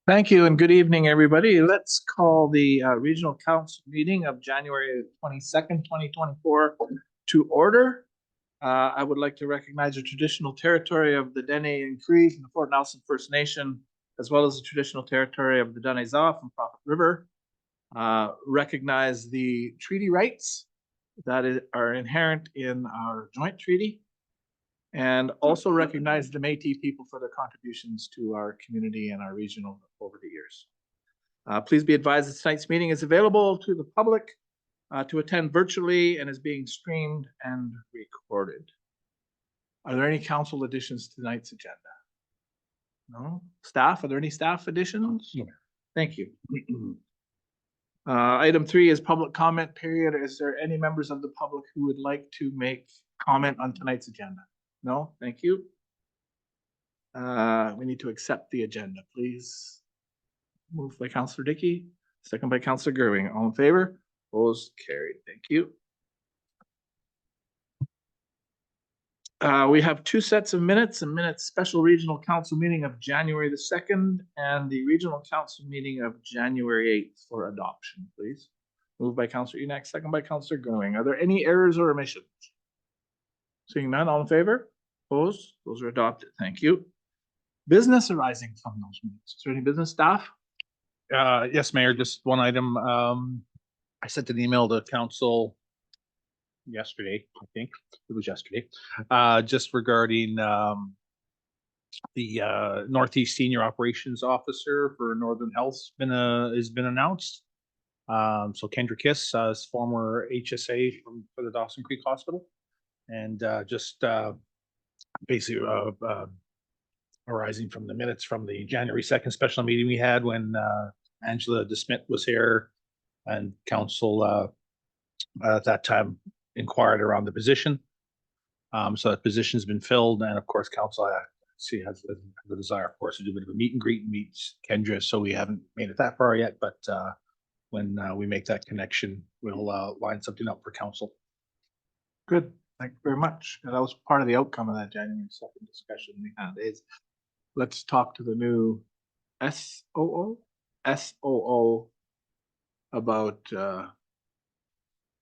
Thank you and good evening, everybody. Let's call the Regional Council meeting of January 22nd, 2024 to order. I would like to recognize the traditional territory of the Dene and Cree from the Fort Nelson First Nation, as well as the traditional territory of the Dene-Zaa from Prophet River. Recognize the treaty rights that are inherent in our joint treaty, and also recognize the Métis people for their contributions to our community and our region over the years. Please be advised that tonight's meeting is available to the public to attend virtually and is being streamed and recorded. Are there any council additions to tonight's agenda? No? Staff, are there any staff additions? No. Thank you. Item 3 is public comment period. Is there any members of the public who would like to make comment on tonight's agenda? No, thank you. We need to accept the agenda, please. Moved by Councillor Dickey, second by Councillor Gerwing. All in favor? Opposed? Carried. Thank you. We have 2 sets of minutes, a special regional council meeting of January the 2nd and the regional council meeting of January 8th for adoption, please. Moved by Councillor Enoch, second by Councillor Gerwing. Are there any errors or omissions? Seeing none, all in favor? Opposed? Those are adopted. Thank you. Business arising from those minutes. Is there any business, staff? Yes, Mayor, just one item. I sent an email to council yesterday, I think it was yesterday, just regarding the Northeast Senior Operations Officer for Northern Health has been announced. So Kendra Kiss is former HSA for the Dawson Creek Hospital, and just basically arising from the minutes from the January 2nd special meeting we had when Angela DeSmit was here, and council at that time inquired around the position. So that position's been filled, and of course council has the desire, of course, to do a bit of a meet and greet and meet Kendra. So we haven't made it that far yet, but when we make that connection, we'll line something up for council. Good. Thank you very much. And that was part of the outcome of that January 2nd discussion we had. Is let's talk to the new SOO about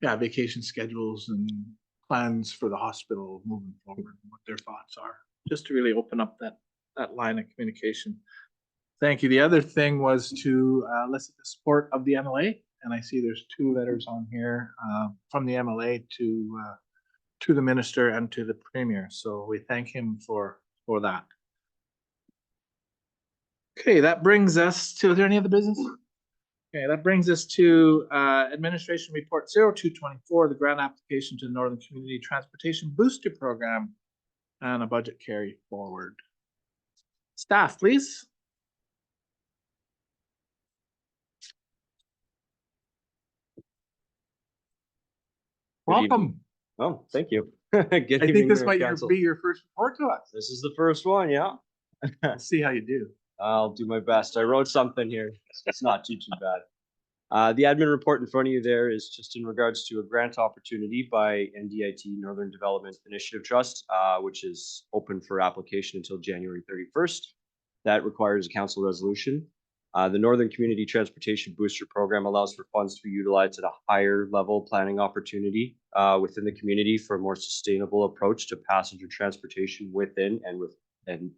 vacation schedules and plans for the hospital moving forward and what their thoughts are, just to really open up that line of communication. Thank you. The other thing was to elicit the support of the MLA, and I see there's 2 letters on here from the MLA to the minister and to the premier. So we thank him for that. Okay, that brings us to, is there any other business? Okay, that brings us to Administration Report 0224, the grant application to the Northern Community Transportation Booster Program and a budget carry forward. Staff, please. Welcome. Oh, thank you. I think this might be your first report to us. This is the first one, yeah. Let's see how you do. I'll do my best. I wrote something here. It's not too bad. The admin report in front of you there is just in regards to a grant opportunity by NDIT, Northern Development Initiative Trust, which is open for application until January 31st. That requires a council resolution. The Northern Community Transportation Booster Program allows for funds to be utilized at a higher level planning opportunity within the community for a more sustainable approach to passenger transportation within and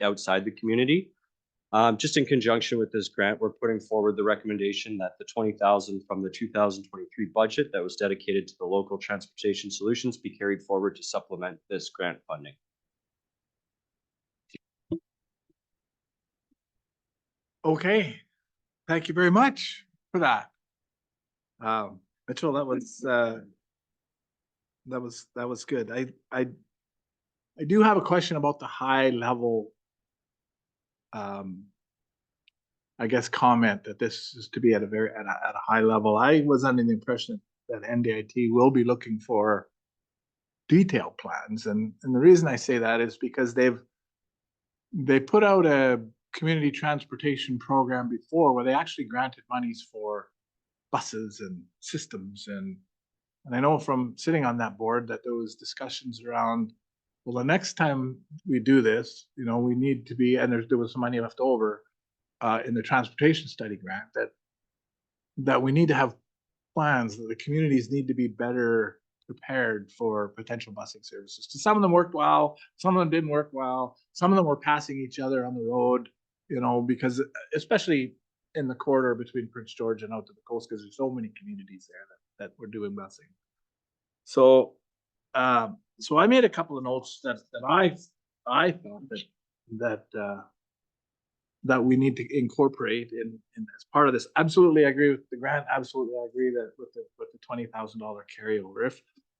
outside the community. Just in conjunction with this grant, we're putting forward the recommendation that the $20,000 from the 2023 budget that was dedicated to the local transportation solutions be carried forward to supplement this grant funding. Okay, thank you very much for that. Mitchell, that was good. I do have a question about the high level I guess comment that this is to be at a high level. I was under the impression that NDIT will be looking for detailed plans, and the reason I say that is because they put out a community transportation program before where they actually granted monies for buses and systems, and I know from sitting on that board that there was discussions around, well, the next time we do this, we need to be, and there was some money left over, in the transportation study grant that we need to have plans, that the communities need to be better prepared for potential busing services. Some of them worked well, some of them didn't work well, some of them were passing each other on the road, you know, because especially in the corridor between Prince George and out to the coast, because there's so many communities there that were doing busing. So, so I made a couple of notes that I thought that we need to incorporate in as part of this. Absolutely agree with the grant. Absolutely agree that with the $20,000 carryover.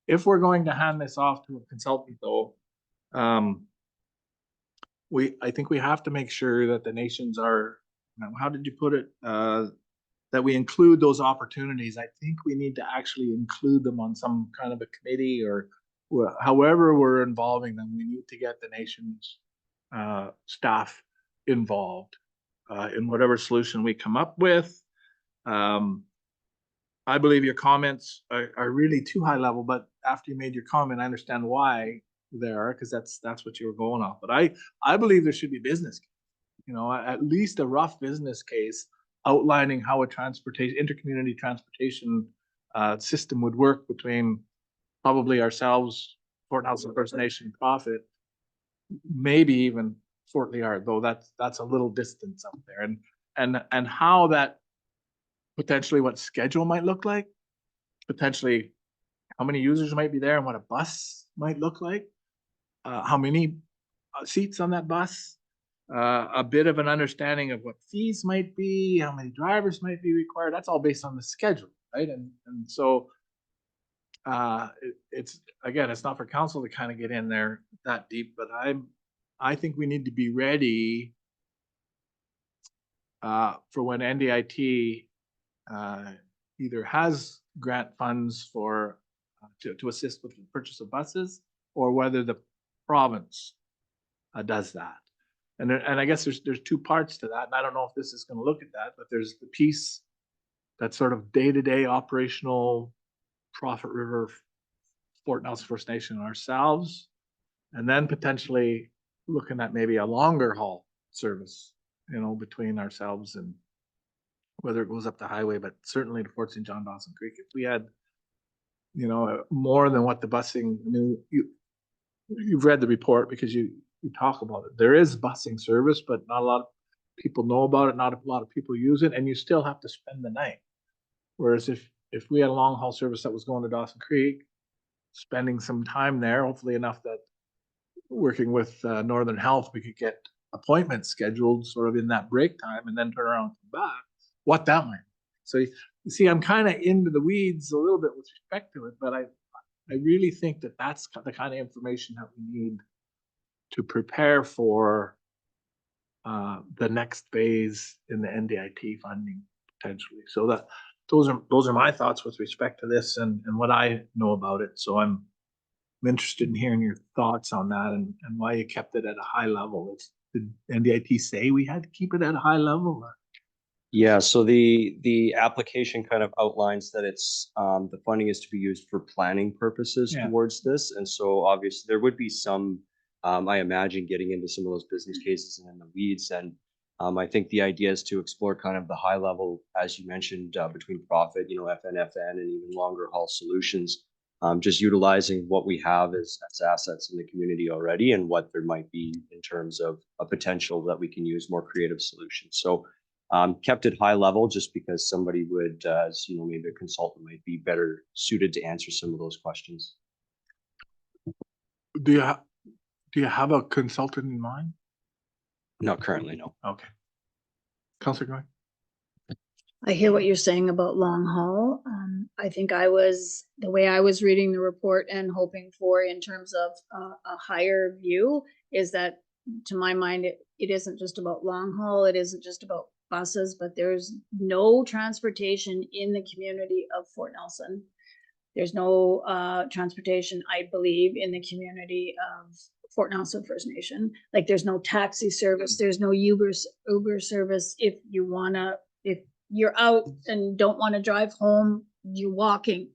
If we're going to hand this off to a consultant though, I think we have to make sure that the nations are, how did you put it? That we include those opportunities. I think we need to actually include them on some kind of a committee or however we're involving them. We need to get the nation's staff involved in whatever solution we come up with. I believe your comments are really too high level, but after you made your comment, I understand why they are, because that's what you were going off. But I believe there should be business, you know, at least a rough business case outlining how a intercommunity transportation system would work between probably ourselves, Fort Nelson First Nation, Profit, maybe even Fort Liard, though that's a little distance up there, and how that potentially what schedule might look like, potentially how many users might be there and what a bus might look like, how many seats on that bus, a bit of an understanding of what fees might be, how many drivers might be required. That's all based on the schedule, right? And so it's again, it's not for council to kind of get in there that deep, but I think we need to be ready for when NDIT either has grant funds for to assist with the purchase of buses, or whether the province does that. And I guess there's two parts to that, and I don't know if this is going to look at that, but there's the piece that's sort of day-to-day operational Profit River, Fort Nelson First Nation, ourselves, and then potentially looking at maybe a longer haul service, you know, between ourselves and whether it goes up the highway, but certainly to Fort St. John, Dawson Creek. If we had, you know, more than what the busing, I mean, you've read the report because you talk about it. There is busing service, but not a lot of people know about it. Not a lot of people use it, and you still have to spend the night. Whereas if we had a long haul service that was going to Dawson Creek, spending some time there, hopefully enough that working with Northern Health, we could get appointments scheduled sort of in that break time and then turn around and come back, what that might. So you see, I'm kind of into the weeds a little bit with respect to it, but I really think that that's the kind of information that we need to prepare for the next phase in the NDIT funding potentially. So that those are my thoughts with respect to this and what I know about it. So I'm interested in hearing your thoughts on that and why you kept it at a high level. Did NDIT say we had to keep it at a high level? Or? Yeah, so the application kind of outlines that it's the funding is to be used for planning purposes towards this. And so obviously there would be some, I imagine, getting into some of those business cases and in the weeds. And I think the idea is to explore kind of the high level, as you mentioned, between Profit, you know, FNFN and even longer haul solutions, just utilizing what we have as assets in the community already and what there might be in terms of a potential that we can use more creative solutions. So kept it high level just because somebody would, as you know, maybe a consultant might be better suited to answer some of those questions. Do you have a consultant in mind? Not currently, no. Okay. Councillor Goy? I hear what you're saying about long haul. I think the way I was reading the report and hoping for in terms of a higher view is that, to my mind, it isn't just about long haul. It isn't just about buses, but there's no transportation in the community of Fort Nelson. There's no transportation, I believe, in the community of Fort Nelson First Nation. Like there's no taxi service, there's no Uber service. If you're out and don't want to drive home, you're walking.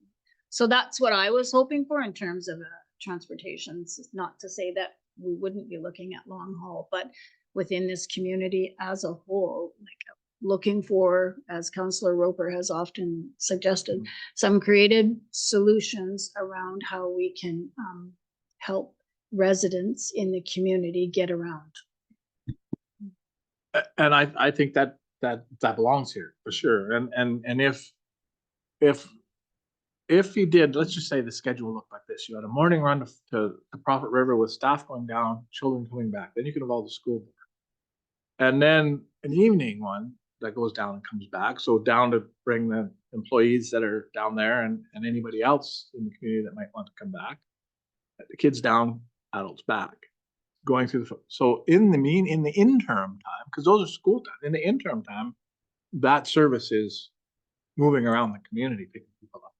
So that's what I was hoping for in terms of transportation. It's not to say that we wouldn't be looking at long haul, but within this community as a whole, like looking for, as Councillor Roper has often suggested, some creative solutions around how we can help residents in the community get around. And I think that belongs here for sure. And if you did, let's just say the schedule looked like this, you had a morning run to Prophet River with staff going down, children coming back, then you can involve the school board. And then an evening one that goes down and comes back. So down to bring the employees that are down there and anybody else in the community that might want to come back. The kids down, adults back. Going through so in the interim time, because those are school time, in the interim time, that service is moving around the community, picking people up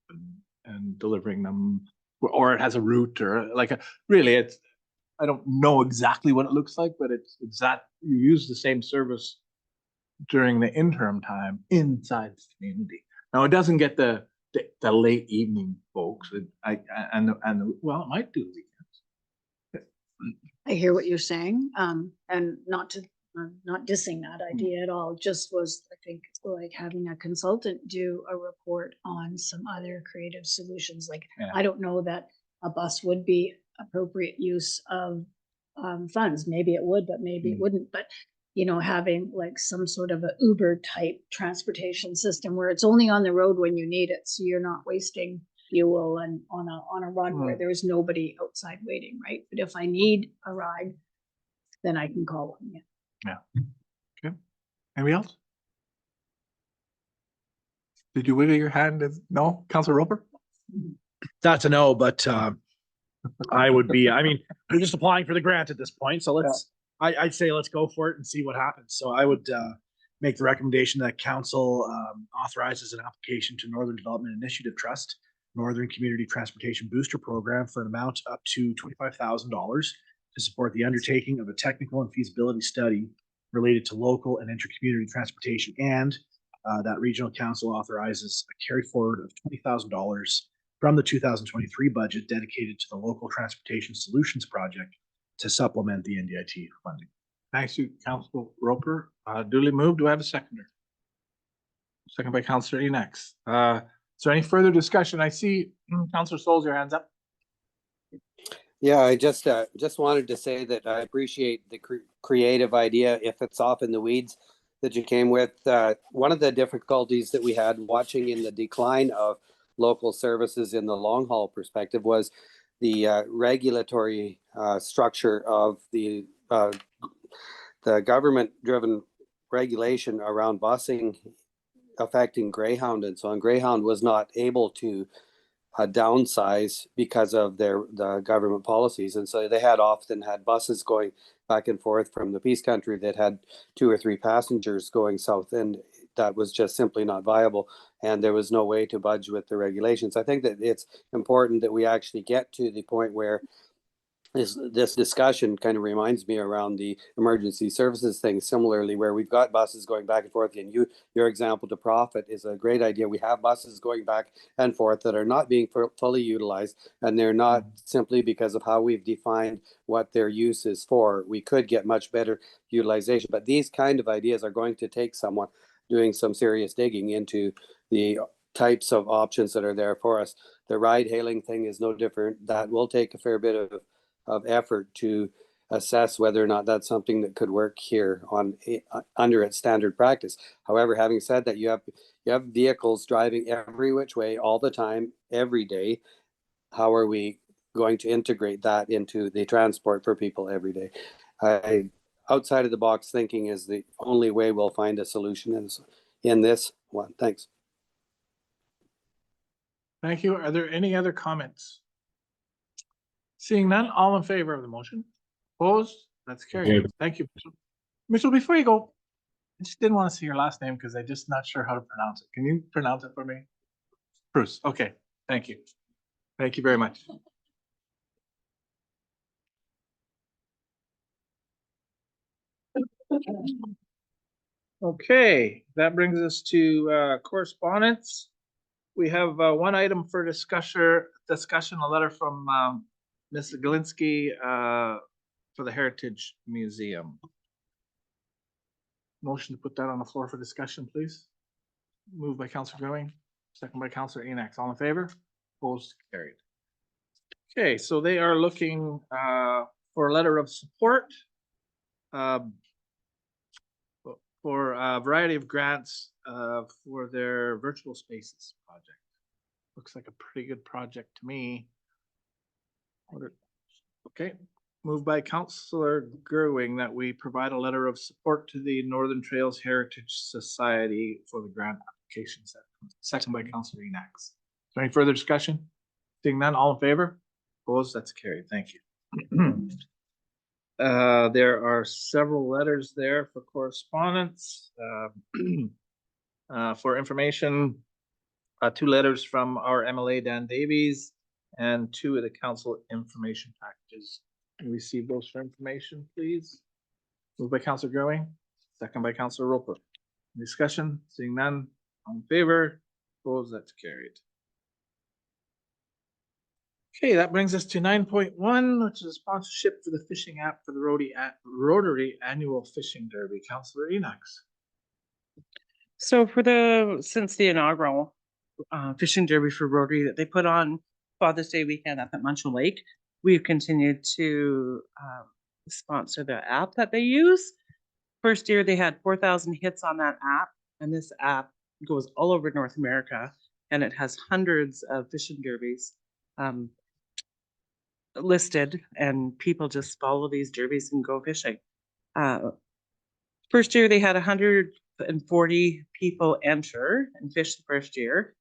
and delivering them, or it has a route or really it's, I don't know exactly what it looks like, but it's that you use the same service during the interim time inside the community. Now it doesn't get the late evening folks, well, it might do weekends. I hear what you're saying, and not dissing that idea at all, just was, I think, like having a consultant do a report on some other creative solutions. Like, Yeah. I don't know that a bus would be appropriate use of funds. Maybe it would, but maybe it wouldn't. But, you know, having like some sort of a Uber type transportation system where it's only on the road when you need it. So you're not wasting fuel and on a run where there's nobody outside waiting, right? But if I need a ride, then I can call one. Yeah. Yeah. Okay. Anybody else? Did you wiggle your hand? No, Councilor Roper? That's a no, but I would be, I mean, we're just applying for the grant at this point, so I'd say let's go for it and see what happens. So I would make the recommendation that council authorizes an application to Northern Development Initiative Trust, Northern Community Transportation Booster Program for an amount up to $25,000 to support the undertaking of a technical and feasibility study related to local and inter-community transportation, and that regional council authorizes a carry forward of $20,000 from the 2023 budget dedicated to the local transportation solutions project to supplement the NDIT funding. Thanks to Councilor Roper. Duly moved. Do I have a seconder? Second by Councilor Enox. Is there any further discussion? I see Councilor Souls, your hands up. Yeah, I just wanted to say that I appreciate the creative idea, if it's off in the weeds, that you came with. One of the difficulties that we had watching in the decline of local services in the long haul perspective was the regulatory structure of the government-driven regulation around busing affecting Greyhound and so on. Greyhound was not able to downsize because of the government policies, and so they often had buses going back and forth from the Peace Country that had 2 or 3 passengers going south, and that was just simply not viable, and there was no way to budge with the regulations. I think that it's important that we actually get to the point where this discussion kind of reminds me around the emergency services thing, similarly, where we've got buses going back and forth. And your example to Prophet is a great idea. We have buses going back and forth that are not being fully utilized, and they're not simply because of how we've defined what their use is for. We could get much better utilization, but these kind of ideas are going to take someone doing some serious digging into the types of options that are there for us. The ride hailing thing is no different. That will take a fair bit of effort to assess whether or not that's something that could work here on under its standard practice. However, having said that, you have vehicles driving every which way all the time, every day. How are we going to integrate that into the transport for people every day? Outside of the box thinking is the only way we'll find a solution in this one. Thanks. Thank you. Are there any other comments? Seeing none, all in favor of the motion? Opposed? That's carried. Thank you. Mitchell, before you go, I just didn't want to see your last name because I'm just not sure how to pronounce it. Can you pronounce it for me? Bruce. Okay. Thank you. Thank you very much. Okay, that brings us to correspondence. We have one item for discussion, a letter from Ms. Galinsky for the Heritage Museum. Motion to put that on the floor for discussion, please. Moved by Counselor Growing, second by Counselor Enoch. All in favor? Opposed? Carried. Okay, so they are looking for a letter of support um, for a variety of grants for their virtual spaces project. Looks like a pretty good project to me. Okay, moved by Counselor Gerwing that we provide a letter of support to the Northern Trails Heritage Society for the grant application set. Second by Counselor Enoch. Is there any further discussion? Seeing none, all in favor? Opposed? That's carried. Thank you. There are several letters there for correspondence. For information, 2 letters from our MLA Dan Davies and 2 of the council information packages. Can we receive those for information, please? Moved by Counselor Growing, second by Counselor Roper. Discussion, seeing none, all in favor, opposed, that's carried. Okay, that brings us to 9.1, which is sponsorship for the fishing app for the Rotary Annual Fishing Derby. Counselor Enoch. So since the inaugural fishing derby for Rotary that they put on Father's Day weekend up at Munchell Lake, we've continued to sponsor the app that they use. First year they had 4,000 hits on that app, and this app goes all over North America, and it has hundreds of fishing derbies listed, and people just follow these derbies and go fishing. First year they had 140 people enter and fish the first year.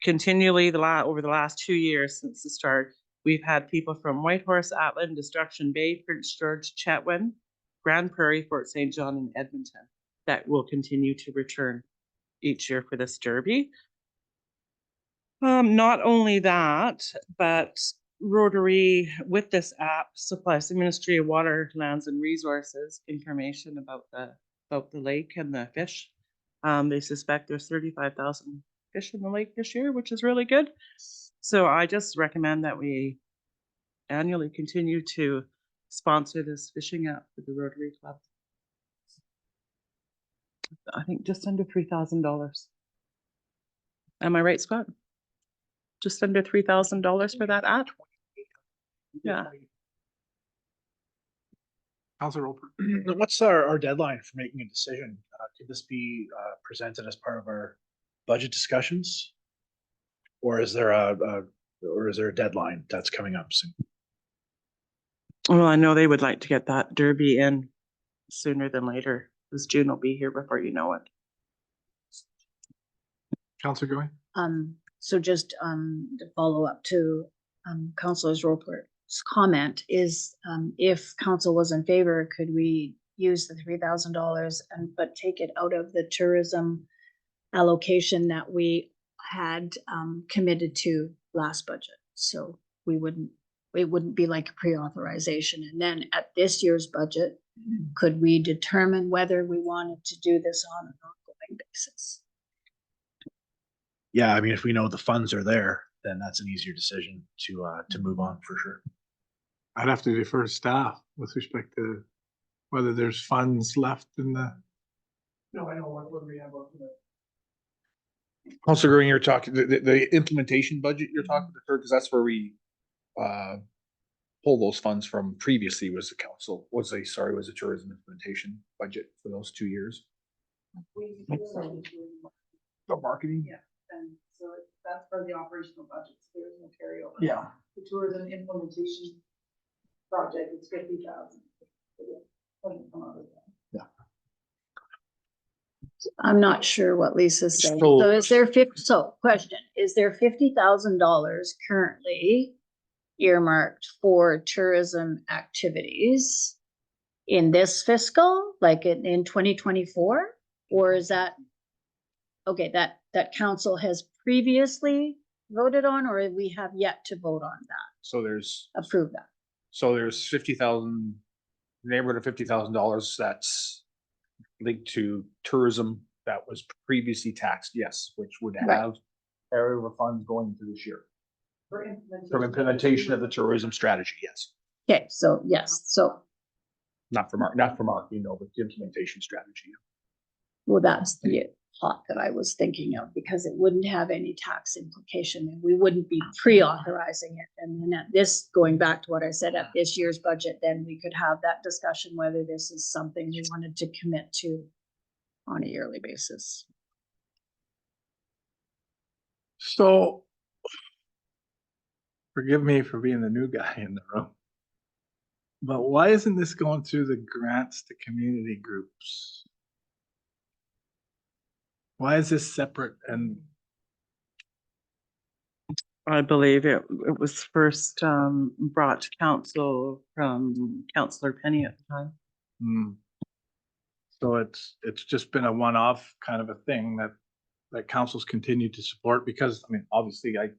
Continually, over the last 2 years since the start, we've had people from Whitehorse, Atlan, Destruction Bay, Prince George, Chetwynd, Grand Prairie, Fort St. John, and Edmonton that will continue to return each year for this derby. Not only that, but Rotary, with this app, supplies the Ministry of Water, Lands and Resources information about the lake and the fish. They suspect there's 35,000 fish in the lake this year, which is really good. So I just recommend that we annually continue to sponsor this fishing app for the Rotary Club. I think just under $3,000. Am I right, Scott? Just under $3,000 for that app? Yeah. Counselor Roper. What's our deadline for making a decision? Could this be presented as part of our budget discussions? Or is there a deadline that's coming up soon? Well, I know they would like to get that derby in sooner than later, because June will be here before you know it. Counselor Growing. So just to follow up to Councilor Roper's comment is, if council was in favor, could we use the $3,000 but take it out of the tourism allocation that we had committed to last budget? So it wouldn't be like a pre-authorization. And then at this year's budget, could we determine whether we wanted to do this on an ongoing basis? Yeah, I mean, if we know the funds are there, then that's an easier decision to move on for sure. I'd have to defer to staff with respect to whether there's funds left in the. No, I know what we have. Also, Growing, you're talking the implementation budget you're talking about, because that's where we pull those funds from. Previously was the council, was the tourism implementation budget for those 2 years. The marketing? Yeah, and so that's for the operational budget, so there is no carryover. Yeah. The tourism implementation project is 50,000. I'm not sure what Lisa's saying. So- So is there question, is there $50,000 currently earmarked for tourism activities in this fiscal, like in 2024? Or is that, okay, that council has previously voted on, or we have yet to vote on that, So there's approve that? 50,000, neighborhood of $50,000 that's linked to tourism that was previously taxed, yes, which would Right. have carryover funds going into this year. For implementation. From implementation of the tourism strategy, yes. Okay, so yes, so Not from our, but the implementation strategy. Well, that's the thought that I was thinking of, because it wouldn't have any tax implication and we wouldn't be pre-authorizing it. And then at this, going back to what I said, at this year's budget, then we could have that discussion whether this is something we wanted to commit to on a yearly basis. So forgive me for being the new guy in the room. But why isn't this going through the grants to community groups? Why is this separate? And I believe it was first brought to council from Councillor Penny at the time. so it's just been a one-off kind of a thing that councils continue to support, because, I mean, obviously I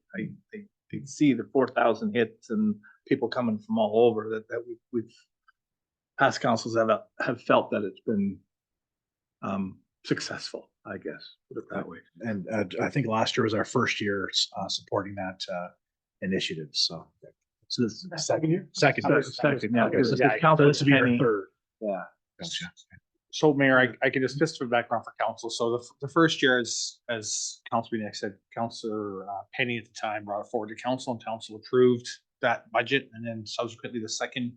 see the 4,000 hits and people coming from all over that we've past councils have felt that it's been successful, I guess, put it that way. And I think last year was our first year supporting that initiative, so. So this is the second year? Second. Second, yeah, Okay, because so the council this will be our Penny- third. Yeah. Gotcha. So Mayor, I can just for background for council. So the first year, as Councilor Beanick said, Councilor Penny at the time brought it forward to council, and council approved that budget. And then subsequently the second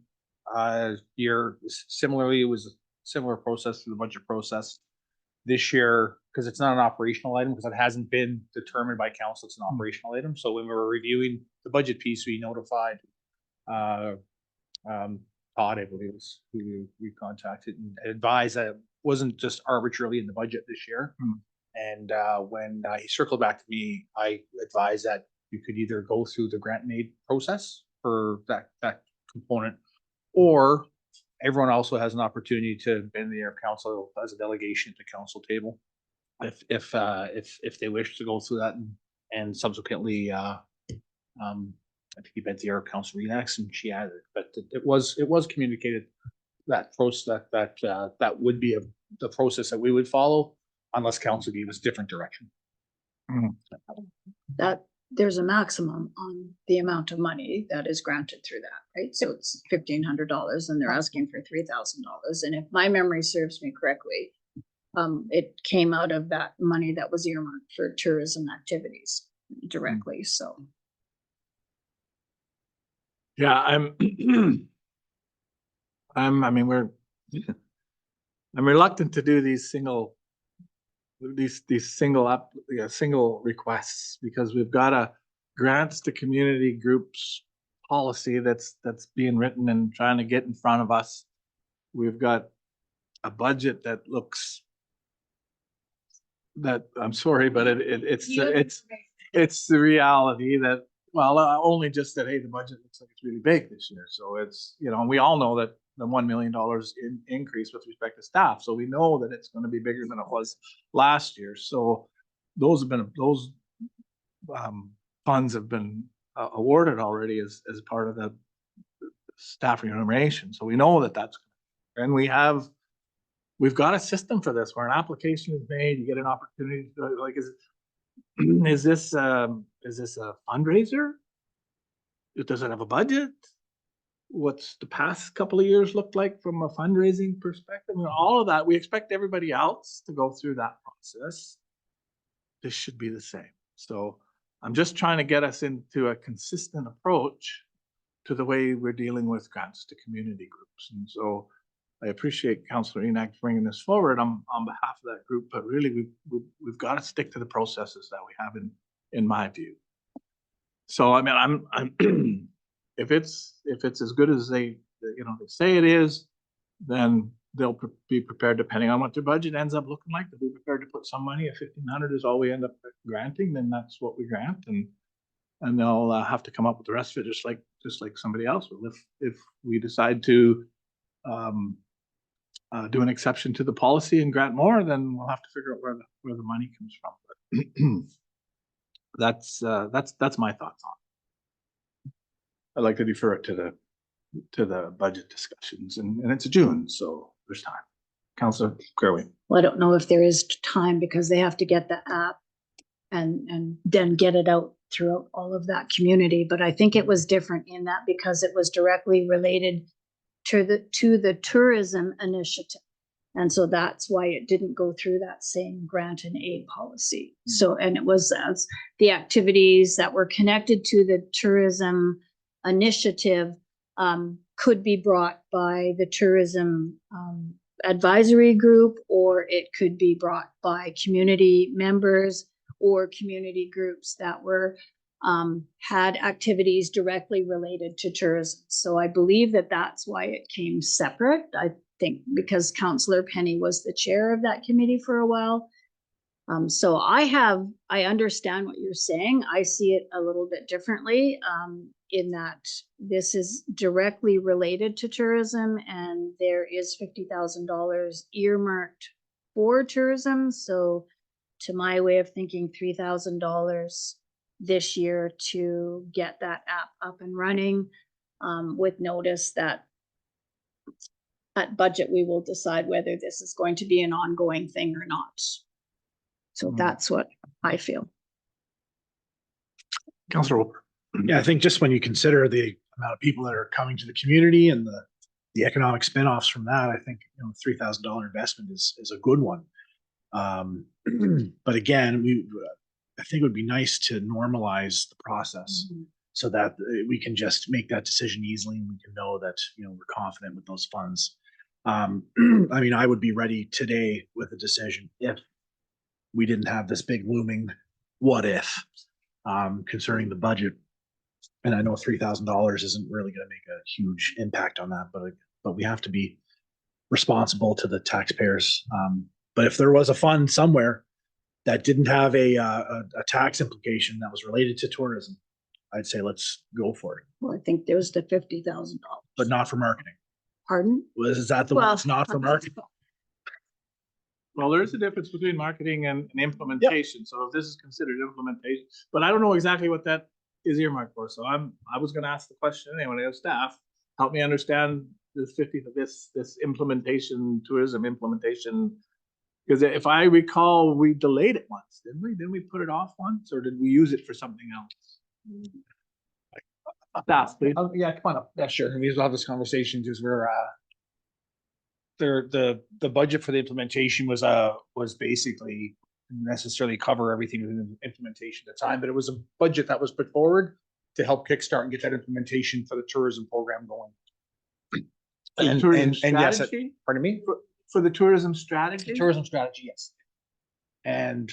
year, similarly, it was a similar process to the budget process. This year, because it's not an operational item, because it hasn't been determined by council, it's an operational item. So when we were reviewing the budget piece, we notified Todd, I believe, was who we contacted and advised that it wasn't just arbitrarily in the budget this year. And when he circled back to me, I advised that you could either go through the grant and aid process for that component, or everyone also has an opportunity to bend the air council as a delegation at the council table, if they wish to go through that, and subsequently I think he bent the air of Councilor Renax, and she added, but it was communicated that process that would be the process that we would follow unless council gave us different direction. That there's a maximum on the amount of money that is granted through that, right? So it's $1,500 and they're asking for $3,000. And if my memory serves me correctly, it came out of that money that was earmarked for tourism activities directly, so. Yeah, I'm reluctant to do these single requests, because we've got a grants to community groups policy that's being written and trying to get in front of us. We've got a budget that looks, that, I'm sorry, but it's the reality that, well, only just that, hey, the budget looks like it's really big this year. So it's, and we all know that the $1 million increase with respect to staff. So we know that it's going to be bigger than it was last year. So those funds have been awarded already as part of the staff remuneration. So we know that that's, and we've got a system for this where an application is made, you get an opportunity to, like, is this a fundraiser? Does it have a budget? What's the past couple of years looked like from a fundraising perspective? And all of that, we expect everybody else to go through that process. This should be the same. So I'm just trying to get us into a consistent approach to the way we're dealing with grants to community groups. And so I appreciate Councillor Enoch bringing this forward on behalf of that group, but really we've got to stick to the processes that we have in my view. So I mean, I'm if it's as good as they say it is, then they'll be prepared, depending on what their budget ends up looking like, they'll be prepared to put some money. If 1,500 is all we end up granting, then that's what we grant, and they'll have to come up with the rest of it, just like somebody else will. If we decide to do an exception to the policy and grant more, then we'll have to figure out where the money comes from. But that's my thoughts on it. I'd like to defer it to the budget discussions, and it's June, so there's time. Councillor Kerwin. Well, I don't know if there is time, because they have to get the app and then get it out throughout all of that community. But I think it was different in that because it was directly related to the tourism initiative. And so that's why it didn't go through that same grant and aid policy. So, and it was as the activities that were connected to the tourism initiative could be brought by the tourism advisory group, or it could be brought by community members or community groups that were had activities directly related to tourism. So I believe that that's why it came separate. I think because Councillor Penny was the chair of that committee for a while. So I understand what you're saying. I see it a little bit differently in that this is directly related to tourism and there is $50,000 earmarked for tourism. So to my way of thinking, $3,000 this year to get that app up and running with notice that at budget, we will decide whether this is going to be an ongoing thing or not. So that's what I feel. Councillor Roper. Yeah, I think just when you consider the amount of people that are coming to the community and the economic spinoffs from that, I think, you know, $3,000 investment is a good one. But again, I think it would be nice to normalize the process so that we can just make that decision easily and we can know that, you know, we're confident with those funds. I mean, I would be ready today with a decision if we didn't have this big looming what if concerning the budget. And I know $3,000 isn't really going to make a huge impact on that, but we have to be responsible to the taxpayers. But if there was a fund somewhere that didn't have a tax implication that was related to tourism, I'd say let's go for it, Well, I think there's the $50,000. but not for marketing. Pardon? Is that the one that's not for marketing? Well, there is a difference between marketing and implementation. So if this is considered implementation, but I don't know exactly what that is earmarked for. So I was gonna ask the question anyway, of staff, help me understand this implementation, tourism implementation. Because if I recall, we delayed it once, didn't we? Didn't we put it off once, or did we use it for something else? Staff, please. Yeah, come on up. Yeah, sure. We'll have this conversation because we're the budget for the implementation was basically necessarily cover everything within the implementation at the time, but it was a budget that was put forward to help kickstart and get that implementation for the tourism program going. The tourism yes, strategy? pardon me? For the tourism strategy? The tourism strategy, yes. And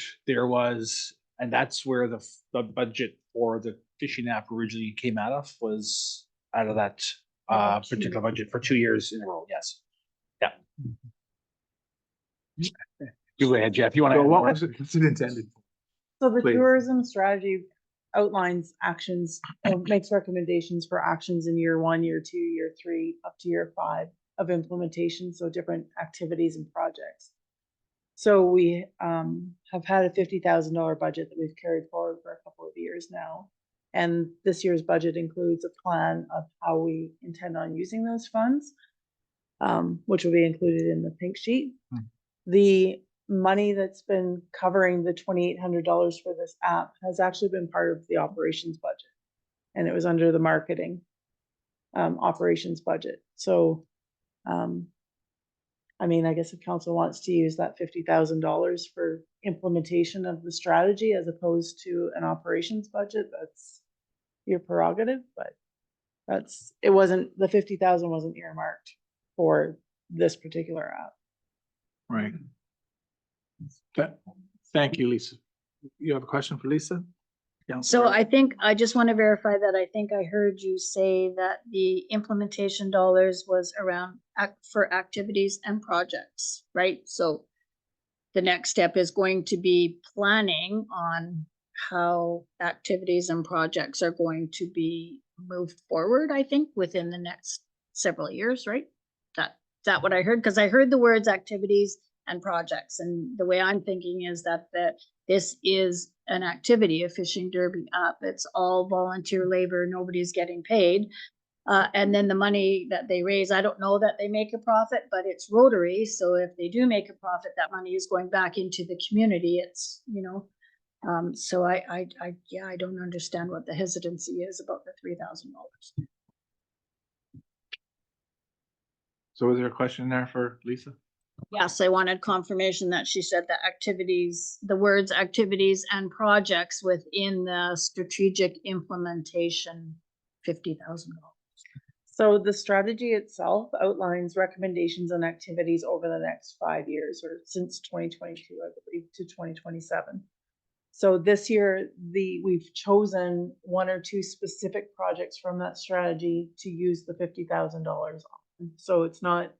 that's where the budget for the fishing app originally came out of, was out of that particular budget for 2 years in a row, yes. Yeah. Go ahead, Jeff, you want to? So what was it intended for? So the Please. tourism strategy outlines actions, makes recommendations for actions in year 1, year 2, year 3, up to year 5 of implementation. So different activities and projects. So we have had a $50,000 budget that we've carried forward for a couple of years now. And this year's budget includes a plan of how we intend on using those funds, which will be included in the pink sheet. The money that's been covering the $2,800 for this app has actually been part of the operations budget. And it was under the marketing operations budget. So, I mean, I guess if council wants to use that $50,000 for implementation of the strategy as opposed to an operations budget, that's your prerogative, but the $50,000 wasn't earmarked for this particular app. Right. Thank you, Lisa. You have a question for Lisa? So I just want to verify that I think I heard you say that the implementation dollars was around for activities and projects, right? So the next step is going to be planning on how activities and projects are going to be moved forward, I think, within the next several years, right? Is that what I heard? Because I heard the words activities and projects, and the way I'm thinking is that this is an activity, a fishing derby app. It's all volunteer labor, nobody's getting paid. And then the money that they raise, I don't know that they make a profit, but it's Rotary. So if they do make a profit, that money is going back into the community. It's, you know, so I don't understand what the hesitancy is about the $3,000. So is there a question there for Lisa? Yes, I wanted confirmation that she said the activities, the words activities and projects within the strategic implementation, $50,000. So the strategy itself outlines recommendations and activities over the next 5 years, or since 2022, I believe, to 2027. So this year, we've chosen one or two specific projects from that strategy to use the $50,000 on. So it's not,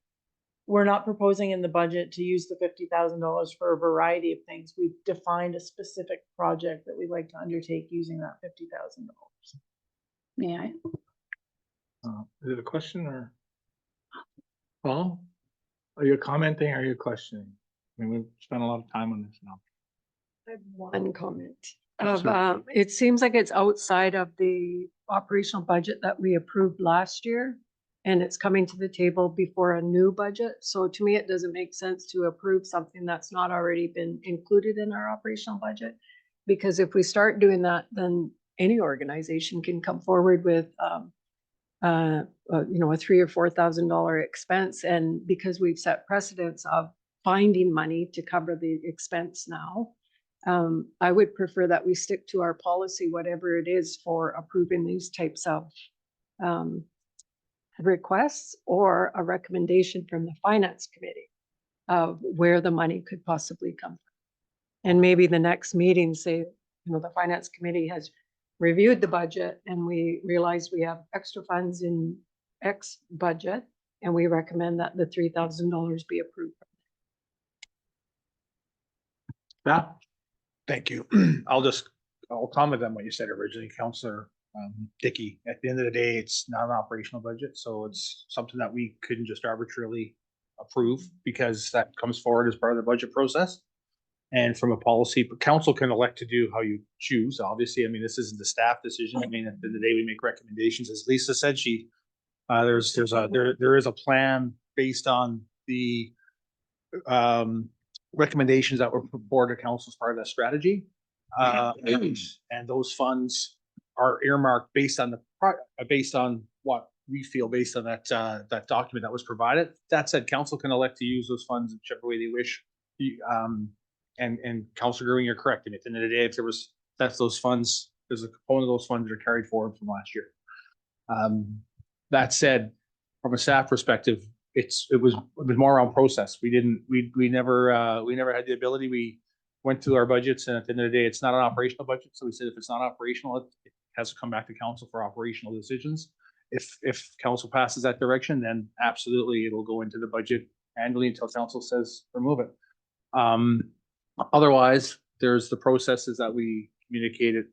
we're not proposing in the budget to use the $50,000 for a variety of things. We've defined a specific project that we'd like to undertake using that $50,000. May I? Is it a question or? Paul, are you commenting or are you questioning? I mean, we've spent a lot of time on this now. I have one comment of, Sure. it seems like it's outside of the operational budget that we approved last year. And it's coming to the table before a new budget. So to me, it doesn't make sense to approve something that's not already been included in our operational budget. Because if we start doing that, then any organization can come forward with, a $3,000 or $4,000 expense. And because we've set precedents of finding money to cover the expense now, I would prefer that we stick to our policy, whatever it is, for approving these types of requests, or a recommendation from the finance committee of where the money could possibly come from. And maybe the next meeting, say, the finance committee has reviewed the budget and we realize we have extra funds in X budget, and we recommend that the $3,000 be approved. Yeah, Thank you. I'll comment on what you said originally, Counselor Dickey. At the end of the day, it's not an operational budget, so it's something that we couldn't just arbitrarily approve because that comes forward as part of the budget process. And from a policy, council can elect to do how you choose. Obviously, I mean, this isn't the staff decision. I mean, at the end of the day, we make recommendations. As Lisa said, there is a plan based on the recommendations that were put forward to council as part of that strategy. And those funds are earmarked based on what we feel based on that document that was provided. That said, council can elect to use those funds whichever way they wish. And Councilor Green, you're correct. And at the end of the day, if that's those funds, there's a component of those funds that are carried forward from last year. That said, from a staff perspective, it was more around process. We never had the ability. We went through our budgets, and at the end of the day, it's not an operational budget. So we said, if it's not operational, it has to come back to council for operational decisions. If council passes that direction, then absolutely it'll go into the budget annually until council says remove it. Otherwise, there's the processes that we communicated,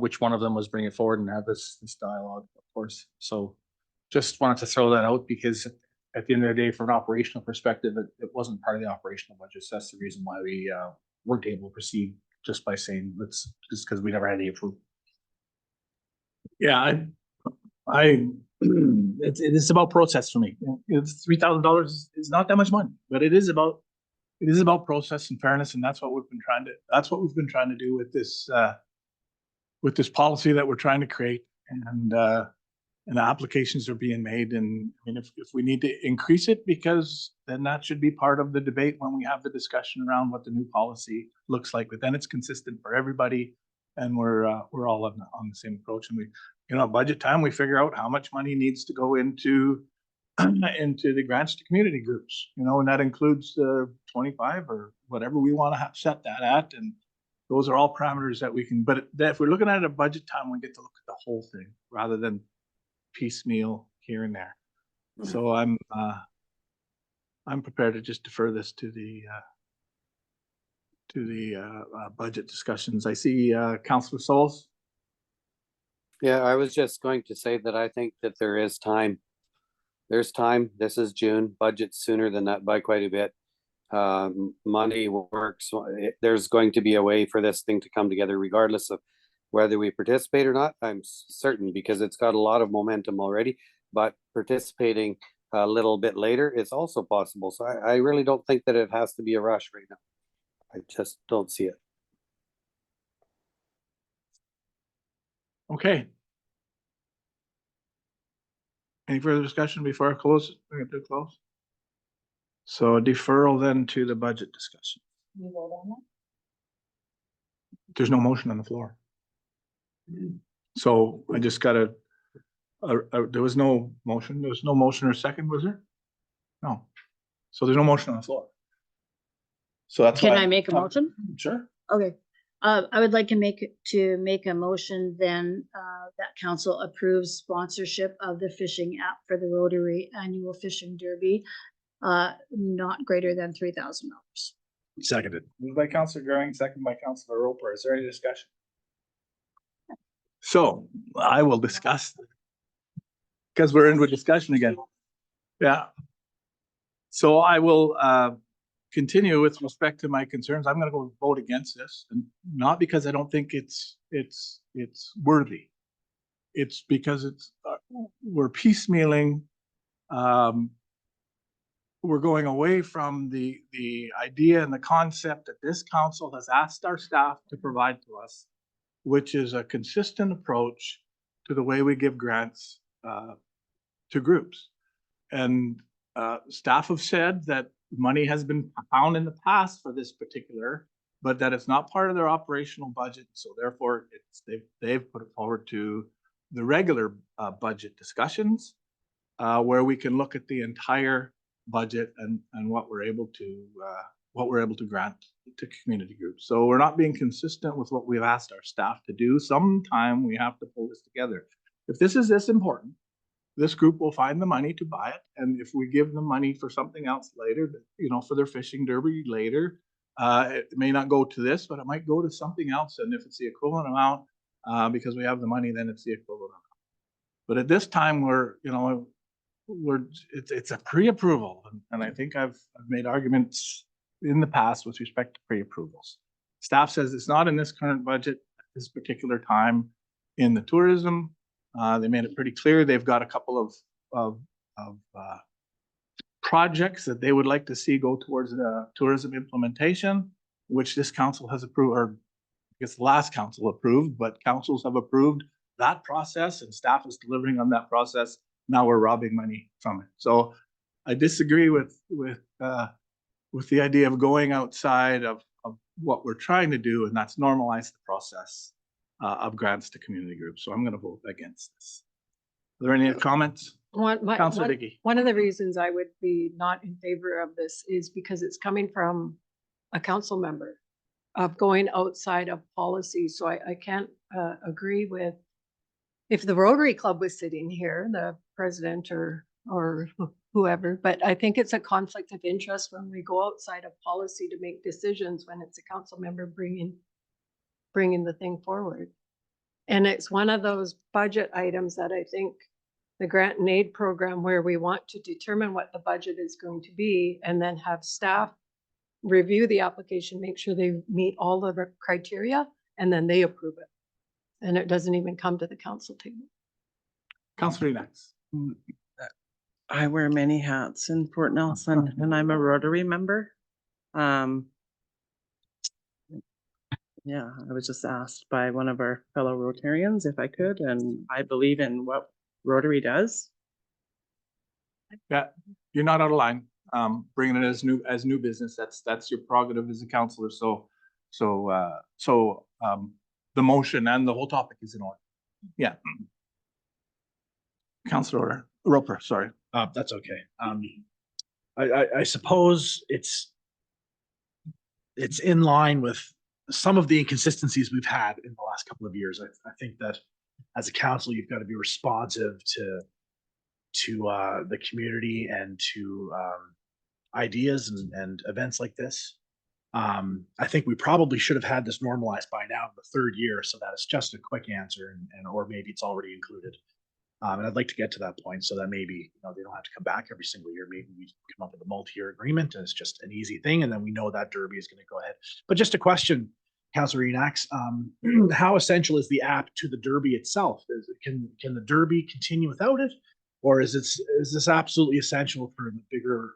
which one of them was bring it forward and have this dialogue, of course. So just wanted to throw that out because at the end of the day, from an operational perspective, it wasn't part of the operational budget. So that's the reason why we weren't able to proceed just by saying let's just because we never had any approval. yeah, it's about process for me. It's $3,000 is not that much money, but it is about process and fairness, and that's what we've been trying to do with this policy that we're trying to create, and the applications are being made. And I mean, if we need to increase it, because then that should be part of the debate when we have the discussion around what the new policy looks like. But then it's consistent for everybody, and we're all on the same approach. And we, budget time, we figure out how much money needs to go into the grants to community groups, and that includes the 25 or whatever we want to have set that at. And those are all parameters that we can, but if we're looking at a budget time, we get to look at the whole thing rather than piecemeal here and there. So I'm prepared to just defer this to the budget discussions. I see Councilor Souls. Yeah, I was just going to say that I think that there is time. There's time. This is June. Budget's sooner than that by quite a bit. Money works. There's going to be a way for this thing to come together regardless of whether we participate or not. I'm certain, because it's got a lot of momentum already, but participating a little bit later is also possible. So I really don't think that it has to be a rush right now. I just don't see it. Okay. Any further discussion before I close? We're going to close. So deferral then to the budget discussion. There's no motion on the floor. So I just gotta, there was no motion, there was no motion or second, was there? No. So there's no motion on the floor. So that's Can why. I make a motion? Sure. Okay, I would like to make a motion then, that council approves sponsorship of the fishing app for the Rotary Annual Fishing Derby, not greater than $3,000. Seconded. Moved by Counselor Goering, second by Counselor Roper. Is there any discussion? So I will discuss. Because we're into a discussion again. Yeah. So I will continue with respect to my concerns. I'm gonna go vote against this, and not because I don't think it's worthy. It's because we're piecemealing. We're going away from the idea and the concept that this council has asked our staff to provide to us, which is a consistent approach to the way we give grants to groups. And staff have said that money has been found in the past for this particular, but that it's not part of their operational budget. So therefore, they've put it forward to the regular budget discussions, where we can look at the entire budget and what we're able to grant to community groups. So we're not being consistent with what we've asked our staff to do. Sometime we have to pull this together. If this is this important, this group will find the money to buy it. And if we give them money for something else later, for their fishing derby later, it may not go to this, but it might go to something else. And if it's the equivalent amount, because we have the money, then it's the equivalent amount. But at this time, it's a pre-approval. And I think I've made arguments in the past with respect to pre-approvals. Staff says it's not in this current budget at this particular time in the tourism. They made it pretty clear they've got a couple of projects that they would like to see go towards the tourism implementation, which this council has approved, or I guess the last council approved, but councils have approved that process and staff is delivering on that process. Now we're robbing money from it. So I disagree with the idea of going outside of what we're trying to do, and that's normalize the process of grants to community groups. So I'm going to vote against this. Are there any comments? Councilor Dickey. One of the reasons I would be not in favor of this is because it's coming from a council member of going outside of policy. So I can't agree with, if the Rotary Club was sitting here, the president or whoever, but I think it's a conflict of interest when we go outside of policy to make decisions when it's a council member bringing the thing forward. And it's one of those budget items that I think the grant and aid program, where we want to determine what the budget is going to be and then have staff review the application, make sure they meet all the criteria, and then they approve it. And it doesn't even come to the council table. Councilor Knox. I wear many hats in Fort Nelson and I'm a Rotary member. Yeah, I was just asked by one of our fellow Rotarians if I could, and I believe in what Rotary does. Yeah, you're not out of line. Bringing it as new business, that's your prerogative as a councillor. So the motion and the whole topic is in order. Yeah. Councillor Roper, sorry. That's okay. I suppose it's in line with some of the inconsistencies we've had in the last couple of years. I think that as a council, you've got to be responsive to the community and to ideas and events like this. I think we probably should have had this normalized by now in the third year, so that it's just a quick answer, and or maybe it's already included. And I'd like to get to that point so that maybe they don't have to come back every single year. Maybe we come up with a multi-year agreement and it's just an easy thing, and then we know that Derby is going to go ahead. But just a question, Councillor Enox, how essential is the app to the Derby itself? Can the Derby continue without it, or is this absolutely essential for the bigger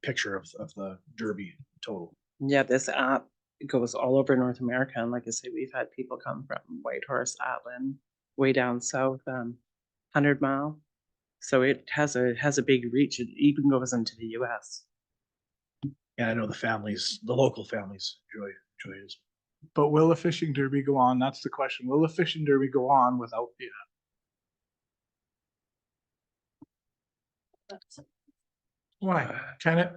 picture of the Derby total? Yeah, this app goes all over North America, and like I say, we've had people come from Whitehorse, Atlin, way down south, 100 Mile. So it has a big reach. It even goes into the US. And I know the local families enjoy it. But will the fishing derby go on? That's the question. Will the fishing derby go on without the app? Why? Can it,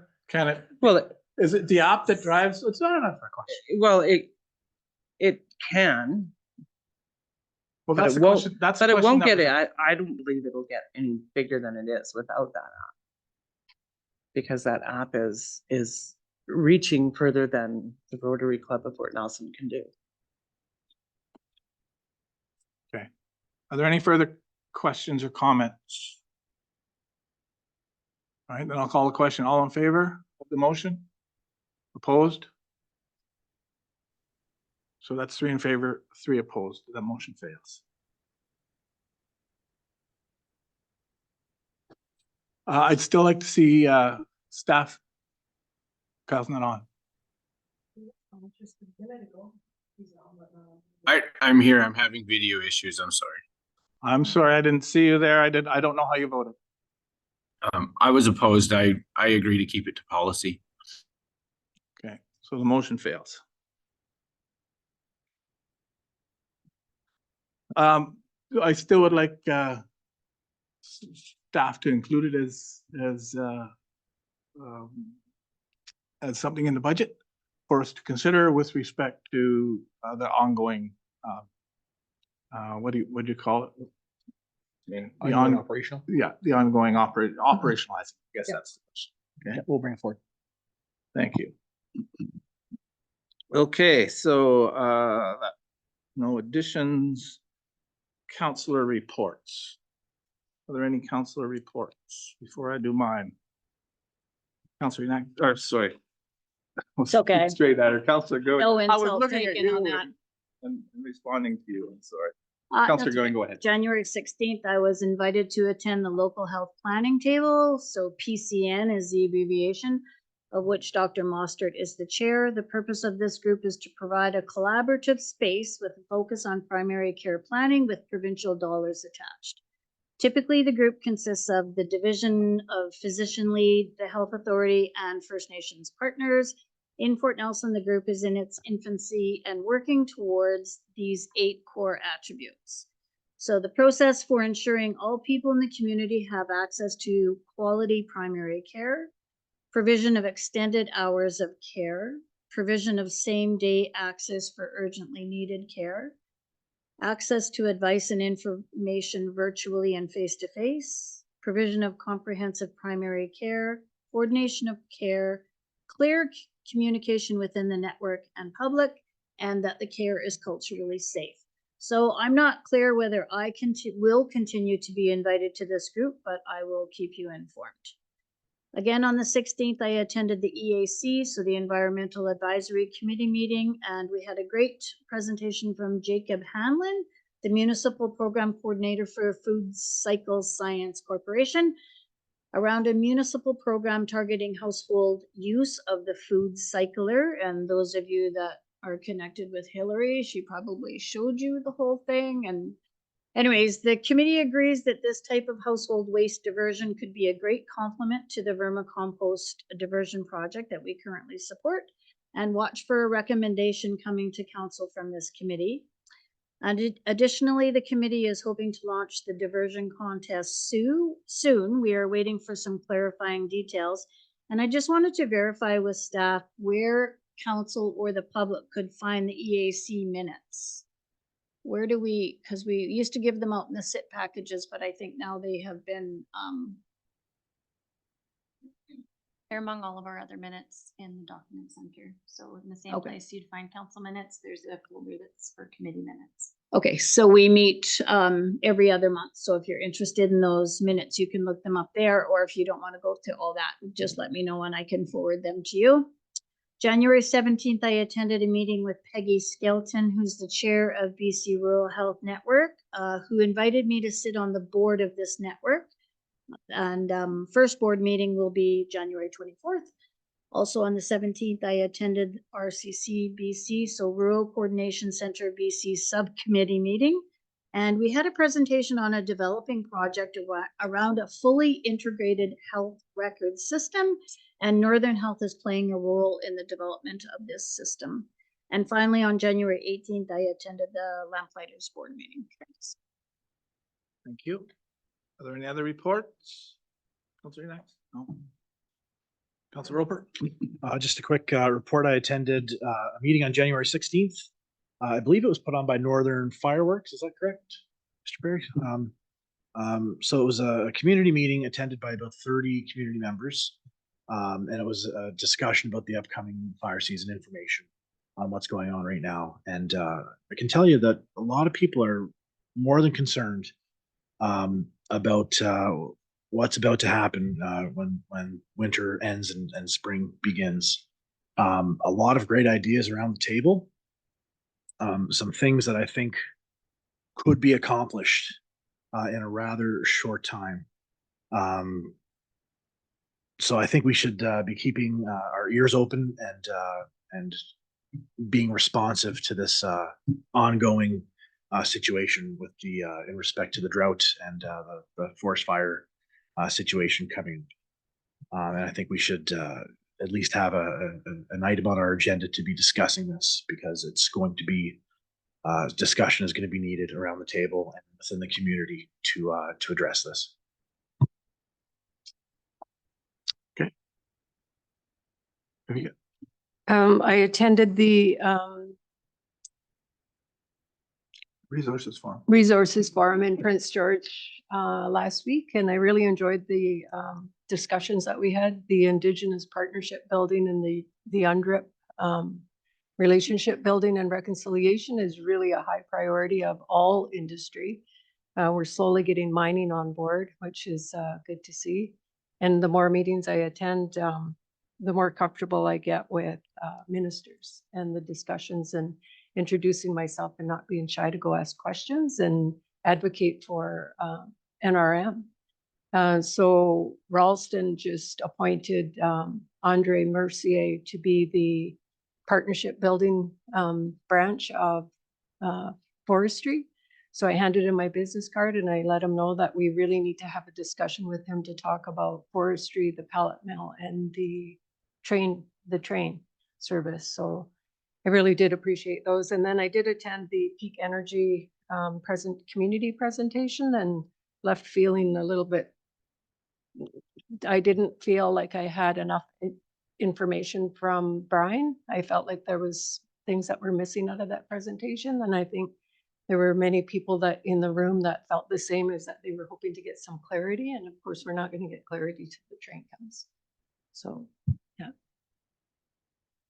Well, is it the app that drives? It's not enough for a question. it can, Well, but that's it the won't, question. That's the but it question won't that get was- it. I don't believe it'll get any bigger than it is without that app. Because that app is reaching further than the Rotary Club of Fort Nelson can do. Are there any further questions or comments? All right, then I'll call the question. All in favor of the motion? Opposed? So that's 3 in favor, 3 opposed. The motion fails. I'd still like to see staff. Kyle's not on. I'm here. I'm having video issues. I'm sorry. I'm sorry, I didn't see you there. I don't know how you voted. I was opposed. I agree to keep it to policy. Okay, so the motion fails. I still would like staff to include it as something in the budget for us to consider with respect to the ongoing what do you call it? The Operational. Yeah, the ongoing operationalizing. I guess that's the question. Okay. Yeah, we'll bring it forward. Thank you. Okay, so no additions. Counselor reports. Are there any counselor reports before I do mine? Counselor, or sorry. It's okay. Straight at her. Counselor Going. No I was insult looking at taken you on that. and responding to you. I'm sorry. That's Counselor Going, go ahead. January 16th, I was invited to attend the local health planning table. So PCN is the abbreviation, of which Dr. Mostert is the chair. The purpose of this group is to provide a collaborative space with a focus on primary care planning with provincial dollars attached. Typically, the group consists of the Division of Physician Lead, the Health Authority, and First Nations partners. In Fort Nelson, the group is in its infancy and working towards these 8 core attributes. So the process for ensuring all people in the community have access to quality primary care, provision of extended hours of care, provision of same-day access for urgently needed care, access to advice and information virtually and face-to-face, provision of comprehensive primary care, coordination of care, clear communication within the network and public, and that the care is culturally safe. So I'm not clear whether I will continue to be invited to this group, but I will keep you informed. Again, on the 16th, I attended the EAC, so the Environmental Advisory Committee meeting, and we had a great presentation from Jacob Hanlon, the Municipal Program Coordinator for Food Cycle Science Corporation, around a municipal program targeting household use of the food cycler. And those of you that are connected with Hillary, she probably showed you the whole thing. And anyways, the committee agrees that this type of household waste diversion could be a great complement to the vermicompost diversion project that we currently support, and watch for a recommendation coming to council from this committee. And additionally, the committee is hoping to launch the diversion contest soon. We are waiting for some clarifying details. And I just wanted to verify with staff where council or the public could find the EAC minutes. Where do we, because we used to give them out in the SIT packages, but I think now they have been, They're among all of our other minutes in the document center. So in the same Okay. place you'd find council minutes, there's a folder that's for committee minutes. okay, so we meet every other month. So if you're interested in those minutes, you can look them up there, or if you don't want to go to all that, just let me know and I can forward them to you. January 17th, I attended a meeting with Peggy Skelton, who's the chair of BC Rural Health Network, who invited me to sit on the board of this network. And first board meeting will be January 24th. Also on the 17th, I attended RCC BC, so Rural Coordination Center BC subcommittee meeting. And we had a presentation on a developing project around a fully integrated health record system. And Northern Health is playing a role in the development of this system. And finally, on January 18th, I attended the Lamplighters Board meeting. Thank you. Are there any other reports? Councilor next? No. Councilor Roper? Just a quick report. I attended a meeting on January 16th. I believe it was put on by Northern Fireworks. Is that correct, Mr. Berry? So it was a community meeting attended by about 30 community members. And it was a discussion about the upcoming fire season information on what's going on right now. And I can tell you that a lot of people are more than concerned about what's about to happen when winter ends and spring begins. A lot of great ideas around the table. Some things that I think could be accomplished in a rather short time. So I think we should be keeping our ears open and being responsive to this ongoing situation with the in respect to the drought and the forest fire situation coming. And I think we should at least have an item on our agenda to be discussing this, because it's going to be discussion is going to be needed around the table and within the community to address this. Okay. Very good. I attended the Resources Forum. Resources Forum in Prince George last week, and I really enjoyed the discussions that we had. The Indigenous partnership building and the UNDRIP relationship building and reconciliation is really a high priority of all industry. We're slowly getting mining on board, which is good to see. And the more meetings I attend, the more comfortable I get with ministers and the discussions, and introducing myself and not being shy to go ask questions and advocate for NRM. So Ralston just appointed Andre Mercier to be the partnership building branch of forestry. So I handed him my business card and I let him know that we really need to have a discussion with him to talk about forestry, the pellet mill, and the train service. So I really did appreciate those. And then I did attend the Peak Energy community presentation and left feeling a little bit, I didn't feel like I had enough information from Brian. I felt like there was things that were missing out of that presentation. And I think there were many people that in the room that felt the same, as that they were hoping to get some clarity. And of course, we're not going to get clarity till the train comes. So, yeah.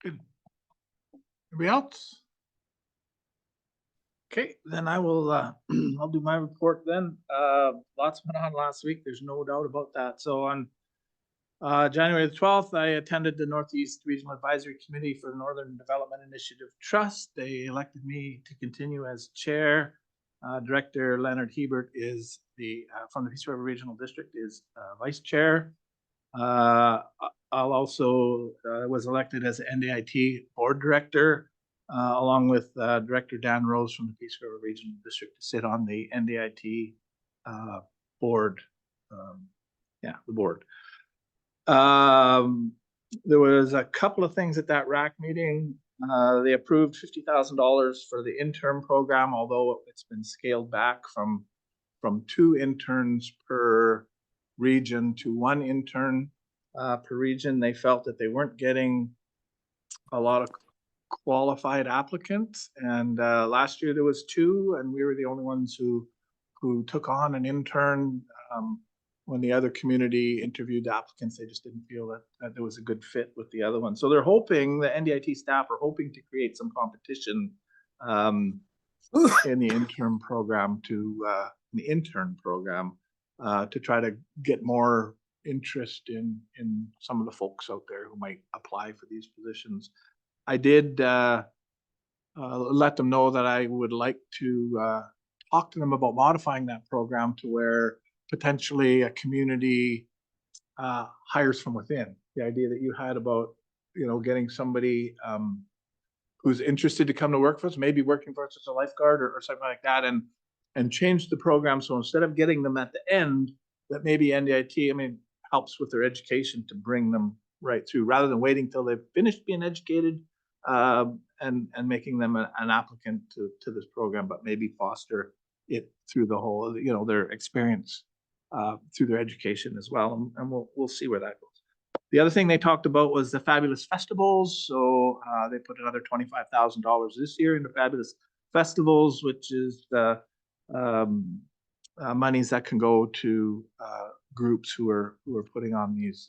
Good. Anybody else? Okay, then I will, I'll do my report then. Lots went on last week. There's no doubt about that. So on January the 12th, I attended the Northeast Regional Advisory Committee for the Northern Development Initiative Trust. They elected me to continue as chair. Director Leonard Hebert is from the Peace River Regional District, is vice chair. I'll also was elected as NDIT board director, along with Director Dan Rose from the Peace River Regional District, to sit on the NDIT board. The board. There was a couple of things at that RAC meeting. They approved $50,000 for the intern program, although it's been scaled back from 2 interns per region to 1 intern per region. They felt that they weren't getting a lot of qualified applicants, and last year there was 2, and we were the only ones who took on an intern. When the other community interviewed the applicants, they just didn't feel that there was a good fit with the other one. So they're hoping, the NDIT staff are hoping to create some competition in the intern program to try to get more interest in some of the folks out there who might apply for these positions. I did let them know that I would like to talk to them about modifying that program to where potentially a community hires from within. The idea that you had about, getting somebody who's interested to come to work for us, maybe working for us as a lifeguard or something like that, and and changed the program. So instead of getting them at the end, that maybe NDIT, I mean, helps with their education to bring them right through, rather than waiting till they've finished being educated, and making them an applicant to this program, but maybe foster it through the whole, you know, their experience through their education as well. And we'll see where that goes. The other thing they talked about was the Fabulous Festivals. So they put another $25,000 this year into Fabulous Festivals, which is the monies that can go to groups who are putting on these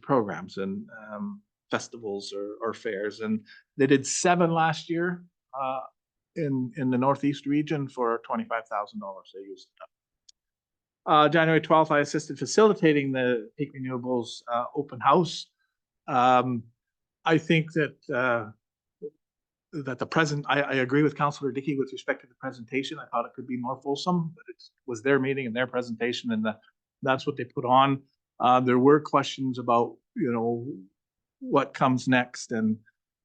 programs and festivals or fairs. And they did 7 last year in the Northeast region for $25,000. They used it up. January 12th, I assisted facilitating the Peak Renewables open house. I think that I agree with Councillor Dickey with respect to the presentation. I thought it could be more fulsome, but it was their meeting and their presentation, and that's what they put on. There were questions about, you know, what comes next. And,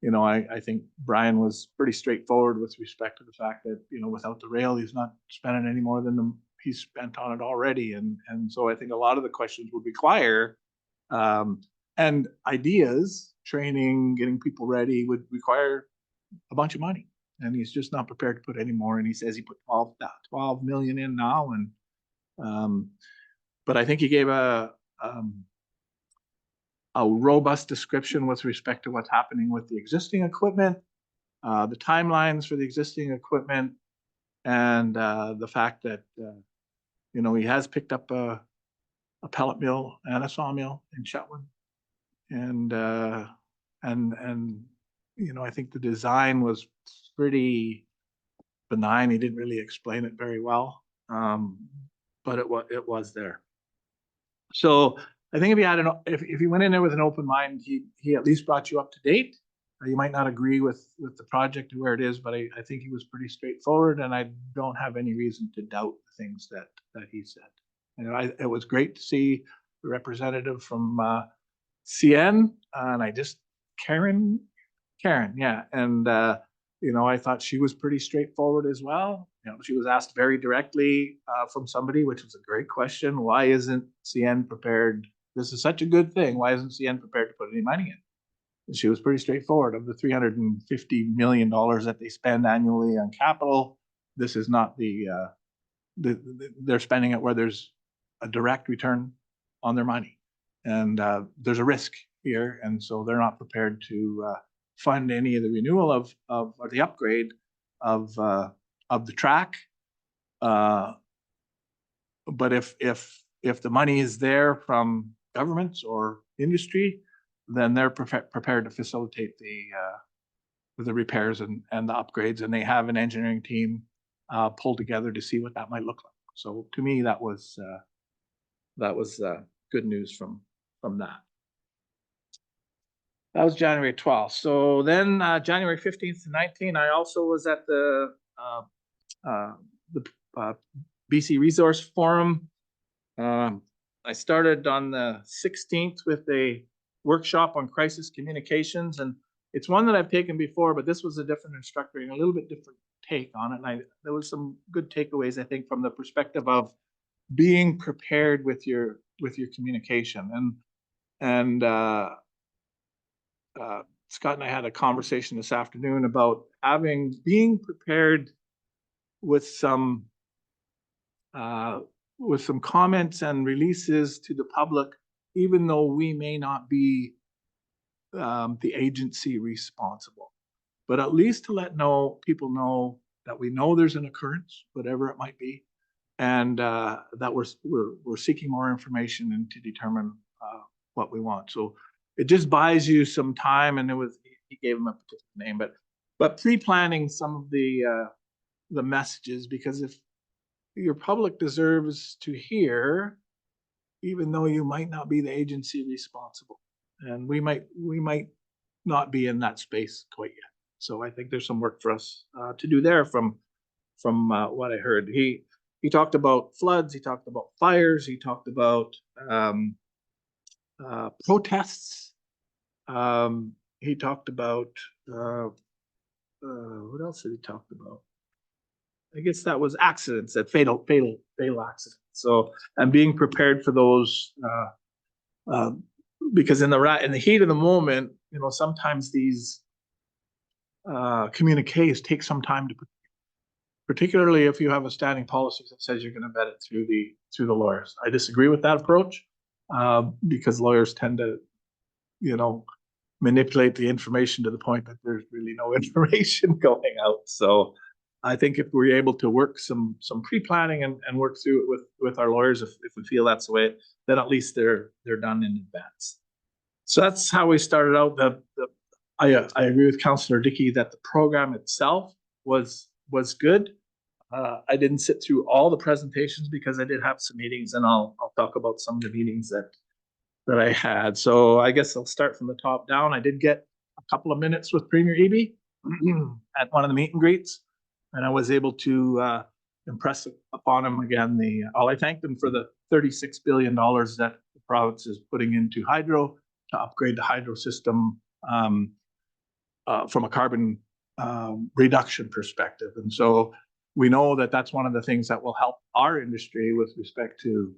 you know, I think Brian was pretty straightforward with respect to the fact that, you know, without the rail, he's not spending any more than he's spent on it already. And so I think a lot of the questions would require, and ideas, training, getting people ready would require a bunch of money. And he's just not prepared to put any more. And he says he put 12 million in now. And, but I think he gave a robust description with respect to what's happening with the existing equipment, the timelines for the existing equipment, and the fact that, you know, he has picked up a pellet mill and a sawmill in Chetwynd. And you know, I think the design was pretty benign. He didn't really explain it very well, but it was there. So I think if you had if you went in there with an open mind, he at least brought you up to date. You might not agree with the project and where it is, but I think he was pretty straightforward, and I don't have any reason to doubt the things that he said. And it was great to see the representative from CN, and Karen, yeah. And, you know, I thought she was pretty straightforward as well. You know, she was asked very directly from somebody, which was a great question. Why isn't CN prepared? This is such a good thing. Why isn't CN prepared to put any money in? And she was pretty straightforward. Of the $350 million that they spend annually on capital, this is not they're spending it where there's a direct return on their money. And there's a risk here. And so they're not prepared to fund any of the renewal of or the upgrade of the track. But if the money is there from governments or industry, then they're prepared to facilitate the repairs and the upgrades, and they have an engineering team pulled together to see what that might look like. So to me, that was good news from that. That was January 12th. So then January 15th to 19th, I also was at the BC Resource Forum. I started on the 16th with a workshop on crisis communications, and it's one that I've taken before, but this was a different instructor and a little bit different take on it. And there was some good takeaways, I think, from the perspective of being prepared with your communication. And Scott and I had a conversation this afternoon about being prepared with some comments and releases to the public, even though we may not be the agency responsible, but at least to let people know that we know there's an occurrence, whatever it might be, and that we're seeking more information and to determine what we want. So it just buys you some time, and he gave him a particular name, but pre-planning some of the messages, because if your public deserves to hear, even though you might not be the agency responsible, and we might not be in that space quite yet. So I think there's some work for us to do there from what I heard. He talked about floods, he talked about fires, he talked about protests. He talked about what else did he talk about? I guess that was accidents, that fatal accidents. So, and being prepared for those, because in the heat of the moment, you know, sometimes these communiques take some time to put, particularly if you have a standing policy that says you're going to vet it through the lawyers. I disagree with that approach, because lawyers tend to, you know, manipulate the information to the point that there's really no information going out. So I think if we're able to work some pre-planning and work through it with our lawyers, if we feel that's the way, then at least they're done in advance. So that's how we started out. I agree with Councillor Dickey that the program itself was good. I didn't sit through all the presentations because I did have some meetings, and I'll talk about some of the meetings that I had. So I guess I'll start from the top down. I did get a couple of minutes with Premier Eby at one of the meet and greets, and I was able to impress upon him again I thanked him for the $36 billion that the province is putting into hydro to upgrade the hydro system from a carbon reduction perspective. And so we know that that's one of the things that will help our industry with respect to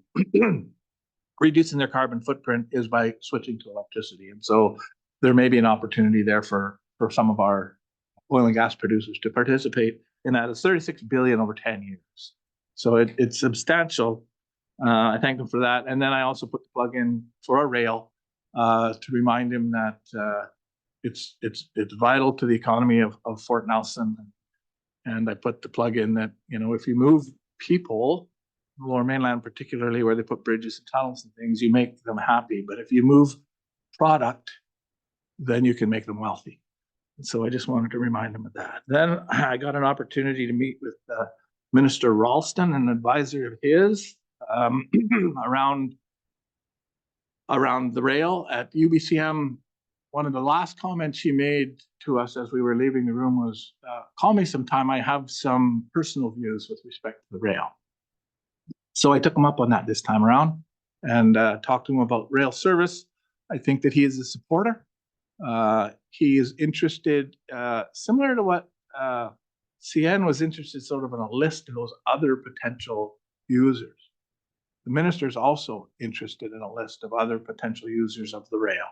reducing their carbon footprint is by switching to electricity. And so there may be an opportunity there for some of our oil and gas producers to participate in that. It's $36 billion over 10 years. So it's substantial. I thank them for that. And then I also put the plug in for a rail to remind him that it's vital to the economy of Fort Nelson. And I put the plug in that, you know, if you move people, Lower Mainland particularly, where they put bridges and tunnels and things, you make them happy. But if you move product, then you can make them wealthy. And so I just wanted to remind them of that. Then I got an opportunity to meet with Minister Ralston, an advisor of his, around the rail at UBCM. One of the last comments she made to us as we were leaving the room was, call me sometime. I have some personal views with respect to the rail. So I took him up on that this time around and talked to him about rail service. I think that he is a supporter. He is interested, similar to what CN was interested sort of in a list of those other potential users. The minister is also interested in a list of other potential users of the rail.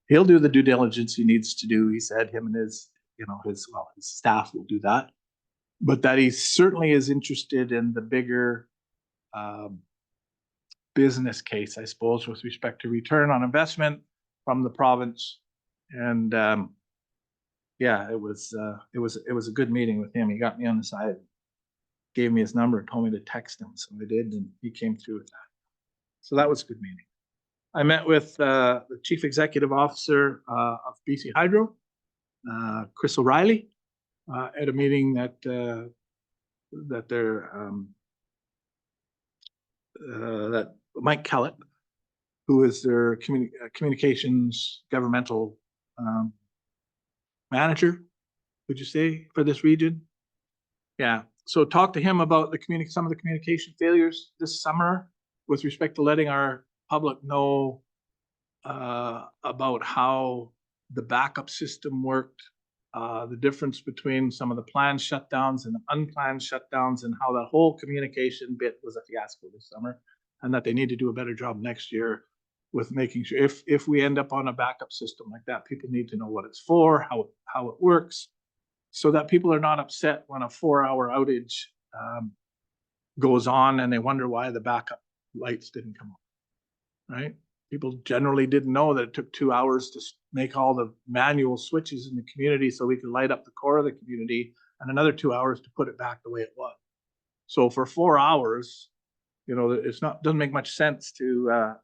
He'll do the due diligence he needs to do. He said him and his staff will do that. But that he certainly is interested in the bigger business case, I suppose, with respect to return on investment from the province. And yeah, it was a good meeting with him. He got me on the side, gave me his number, told me to text him. So I did, and he came through with that. So that was a good meeting. I met with the Chief Executive Officer of BC Hydro, Chris O'Reilly, at a meeting that Mike Kellett, who is their communications governmental manager, would you say, for this region? Yeah. So talk to him about some of the communication failures this summer with respect to letting our public know about how the backup system worked, the difference between some of the planned shutdowns and the unplanned shutdowns, and how that whole communication bit was a fiasco this summer, and that they need to do a better job next year with making sure if we end up on a backup system like that, people need to know what it's for, how it works, so that people are not upset when a 4-hour outage goes on and they wonder why the backup lights didn't come on, right? People generally didn't know that it took 2 hours to make all the manual switches in the community so we could light up the core of the community, and another 2 hours to put it back the way it was. So for 4 hours, you know, doesn't make much sense to,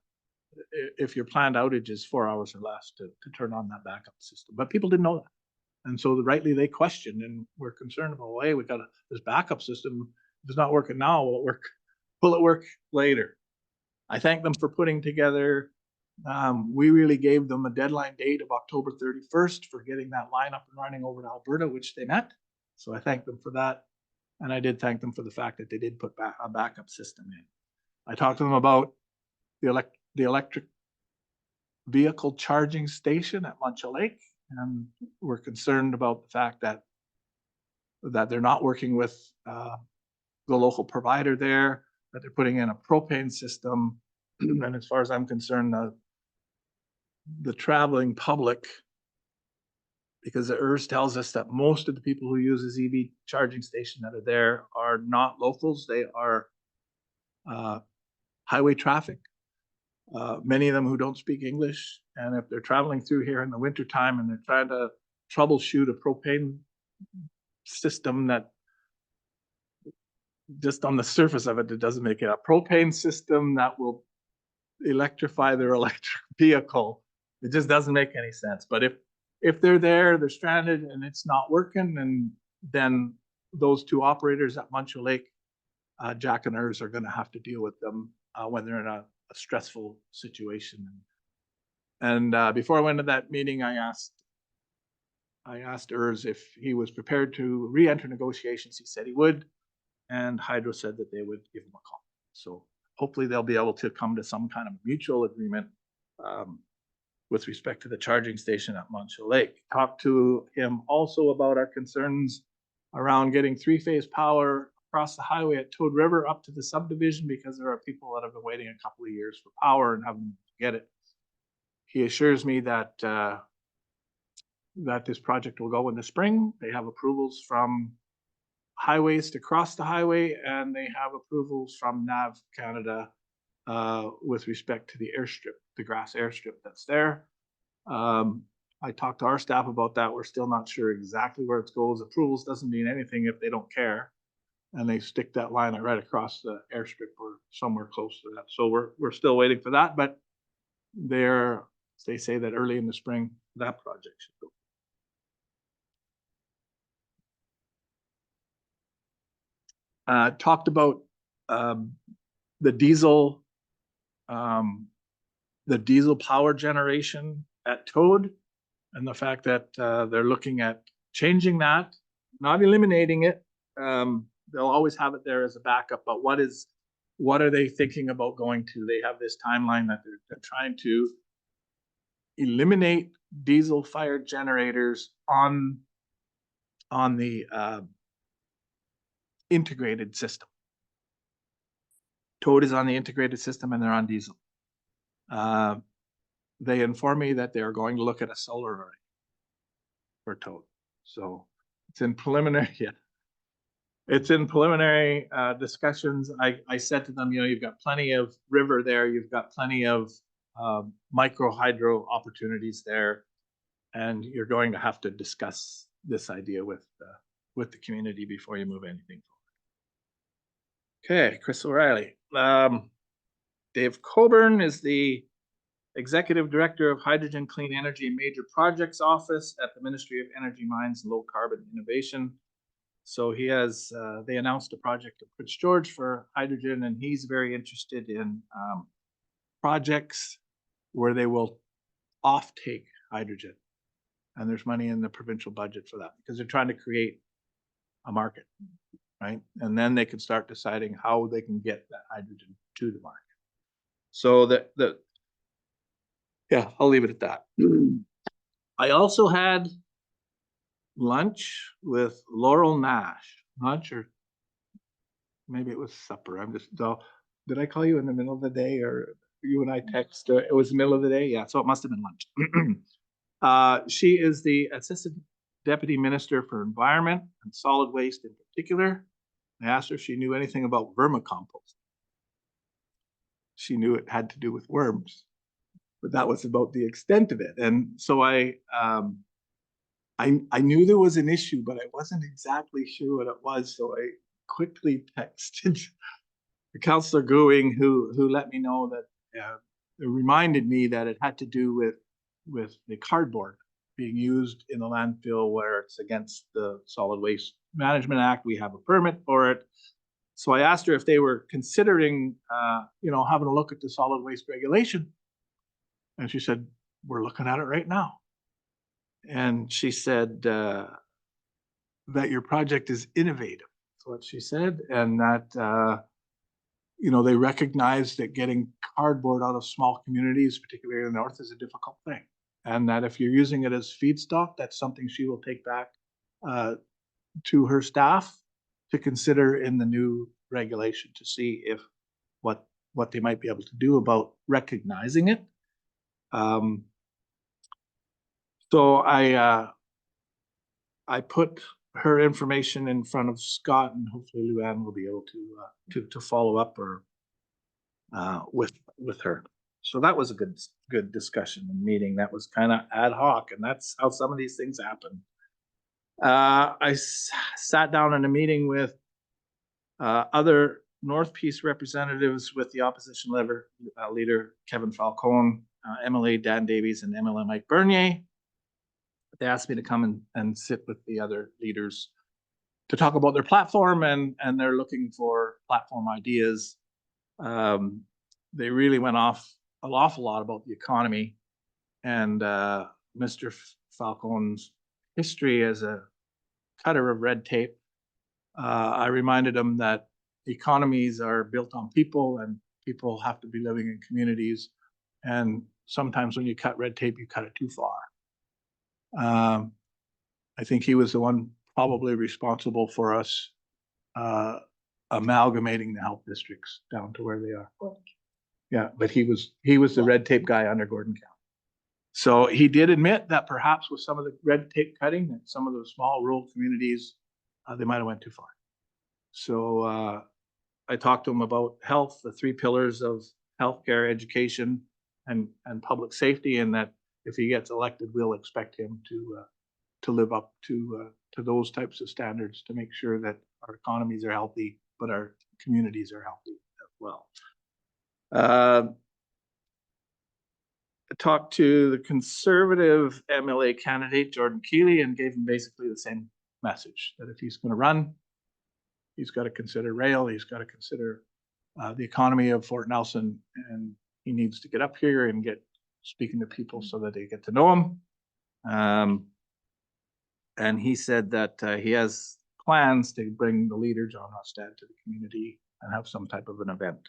if your planned outage is 4 hours or less, to turn on that backup system. But people didn't know that. And so rightly they questioned and were concerned about, hey, we got this backup system. If it's not working now, will it work later? I thank them for putting together. We really gave them a deadline date of October 31st for getting that line up and running over to Alberta, which they met. So I thank them for that. And I did thank them for the fact that they did put a backup system in. I talked to them about the electric vehicle charging station at Muncha Lake, and we're concerned about the fact that they're not working with the local provider there, that they're putting in a propane system. And as far as I'm concerned, the traveling public, because the ERS tells us that most of the people who use this EV charging station that are there are not locals. They are highway traffic. Many of them who don't speak English. And if they're traveling through here in the wintertime and they're trying to troubleshoot a propane system that just on the surface of it, it doesn't make it a propane system that will electrify their electric vehicle. It just doesn't make any sense. But if they're there, they're stranded and it's not working, and then those two operators at Muncho Lake, Jack and ERS, are going to have to deal with them when they're in a stressful situation. And before I went to that meeting, I asked ERS if he was prepared to re-enter negotiations. He said he would, and Hydro said that they would give him a call. So hopefully they'll be able to come to some kind of mutual agreement with respect to the charging station at Muncho Lake. Talked to him also about our concerns around getting three-phase power across the highway at Toad River up to the subdivision, because there are people that have been waiting a couple of years for power and haven't get it. He assures me that that this project will go in the spring. They have approvals from highways to cross the highway, and they have approvals from NAV Canada with respect to the airstrip, the grass airstrip that's there. I talked to our staff about that. We're still not sure exactly where it goes. Approvals doesn't mean anything if they don't care, and they stick that line right across the airstrip or somewhere close to that. So we're still waiting for that, but they say that early in the spring that project should go. Talked about the diesel power generation at Toad, and the fact that they're looking at changing that, not eliminating it. They'll always have it there as a backup, but what are they thinking about going to? They have this timeline that they're trying to eliminate diesel fired generators on the integrated system. Toad is on the integrated system and they're on diesel. They inform me that they're going to look at a solar array for Toad. So it's in preliminary, it's in preliminary discussions. I said to them, you've got plenty of river there. You've got plenty of micro hydro opportunities there. And you're going to have to discuss this idea with the community before you move anything forward. Okay, Chris O'Reilly. Dave Coburn is the Executive Director of Hydrogen Clean Energy and Major Projects Office at the Ministry of Energy, Mines, and Low Carbon Innovation. So he has, they announced a project at Prince George for hydrogen, and he's very interested in projects where they will off-take hydrogen. And there's money in the provincial budget for that because they're trying to create a market, right? And then they can start deciding how they can get that hydrogen to the market. So yeah, I'll leave it at that. I also had lunch with Laurel Nash. Lunch, or maybe it was supper. Did I call you in the middle of the day, or you and I text? It was the middle of the day? Yeah, so it must have been lunch. She is the Assistant Deputy Minister for Environment and Solid Waste in particular. I asked her if she knew anything about vermicompost. She knew it had to do with worms, but that was about the extent of it. And so I knew there was an issue, but I wasn't exactly sure what it was. So I quickly texted Councillor Gooing, who let me know that it reminded me that it had to do with the cardboard being used in the landfill where it's against the Solid Waste Management Act. We have a permit for it. So I asked her if they were considering, having a look at the solid waste regulation. And she said, we're looking at it right now. And she said that your project is innovative. That's what she said. And that, they recognize that getting cardboard out of small communities, particularly in the north, is a difficult thing. And that if you're using it as feedstock, that's something she will take back to her staff to consider in the new regulation to see if what they might be able to do about recognizing it. So I put her information in front of Scott, and hopefully Luann will be able to follow up or with her. So that was a good discussion and meeting. That was kind of ad hoc, and that's how some of these things happen. I sat down in a meeting with other North Peace representatives with the opposition leader Kevin Falcone, MLA Dan Davies, and MLA Mike Bernier. They asked me to come and sit with the other leaders to talk about their platform, and they're looking for platform ideas. They really went off an awful lot about the economy and Mr. Falcone's history as a cutter of red tape. I reminded him that economies are built on people, and people have to be living in communities. And sometimes when you cut red tape, you cut it too far. I think he was the one probably responsible for us amalgamating the health districts down to where they are. Yeah, but he was the red tape guy under Gordon County. So he did admit that perhaps with some of the red tape cutting, that some of the small rural communities, they might have went too far. So I talked to him about health, the 3 pillars of healthcare, education, and public safety, and that if he gets elected, we'll expect him to live up to those types of standards to make sure that our economies are healthy, but our communities are healthy as well. I talked to the Conservative MLA candidate, Jordan Keeley, and gave him basically the same message, that if he's going to run, he's got to consider rail, he's got to consider the economy of Fort Nelson, and he needs to get up here and get speaking to people so that they get to know him. And he said that he has plans to bring the leader, John Hostad, to the community and have some type of an event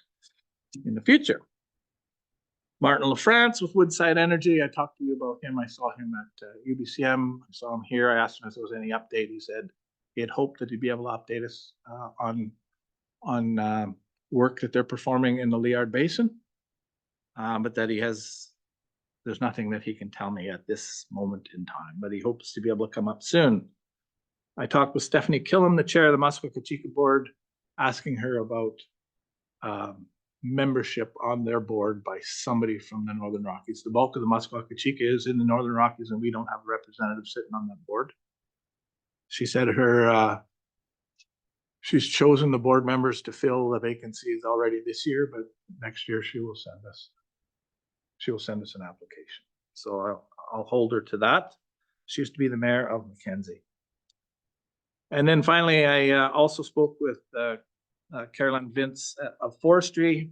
in the future. Martin LaFrance with Woodside Energy. I talked to you about him. I saw him at UBCM. I saw him here. I asked him if there was any update. He said he had hoped that he'd be able to update us on work that they're performing in the Liard Basin, but that there's nothing that he can tell me at this moment in time, but he hopes to be able to come up soon. I talked with Stephanie Killam, the chair of the Muskwa-Kachika board, asking her about membership on their board by somebody from the Northern Rockies. The bulk of the Muskwa-Kachika is in the Northern Rockies, and we don't have a representative sitting on that board. She said she's chosen the board members to fill the vacancies already this year, but next year she will send us an application. So I'll hold her to that. She used to be the mayor of Mackenzie. And then finally, I also spoke with Caroline Vince of Forestry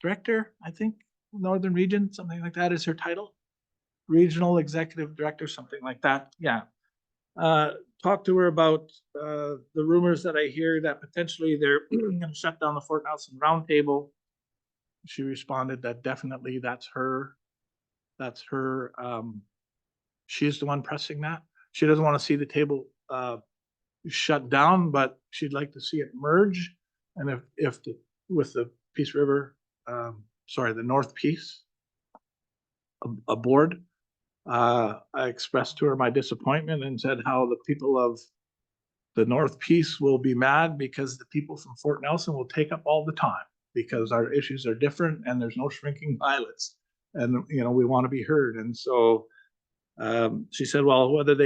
Director, I think, Northern Region, something like that is her title. Regional Executive Director, something like that. Yeah. Talked to her about the rumors that I hear that potentially they're going to shut down the Fort Nelson Roundtable. She responded that definitely that's her. She's the one pressing that. She doesn't want to see the table shut down, but she'd like to see it merge. And with the Peace River, the North Peace, a board, I expressed to her my disappointment and said how the people of the North Peace will be mad because the people from Fort Nelson will take up all the time, because our issues are different and there's no shrinking violets, and we want to be heard. And so she said, well, whether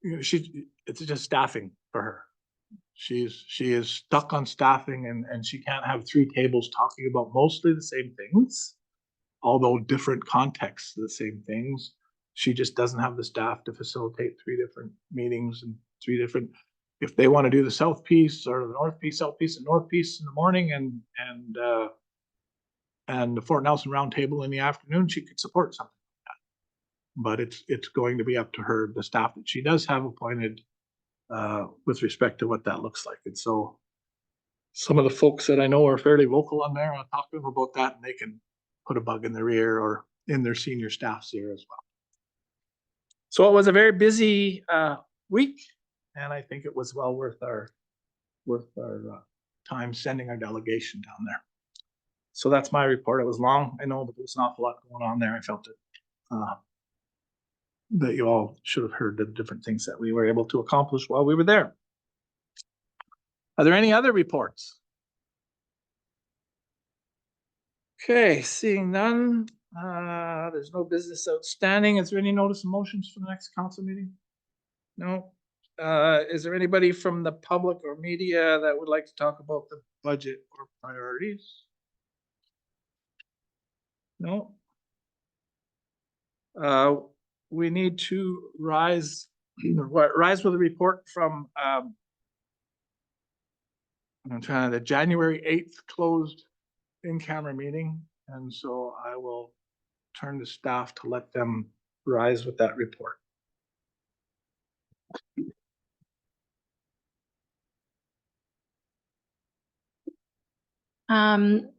it's just staffing for her. She is stuck on staffing, and she can't have 3 tables talking about mostly the same things, although different contexts, the same things. She just doesn't have the staff to facilitate 3 different meetings and 3 different. If they want to do the South Peace or the North Peace, South Peace, and North Peace in the morning, and the Fort Nelson Roundtable in the afternoon, she could support something like that. But it's going to be up to her, the staff that she does have appointed, with respect to what that looks like. And so some of the folks that I know are fairly vocal on there. I'll talk to them about that, and they can put a bug in their ear or in their senior staff's ear as well. So it was a very busy week, and I think it was well worth our time sending our delegation down there. So that's my report. It was long, I know, but there was an awful lot going on there. I felt that you all should have heard the different things that we were able to accomplish while we were there. Are there any other reports? Okay, seeing none, there's no business outstanding. Is there any notice of motions for the next council meeting? No. Is there anybody from the public or media that would like to talk about the budget or priorities? No. We need to rise with a report from, I'm trying to, the January 8th closed in-camera meeting. And so I will turn to staff to let them rise with that report.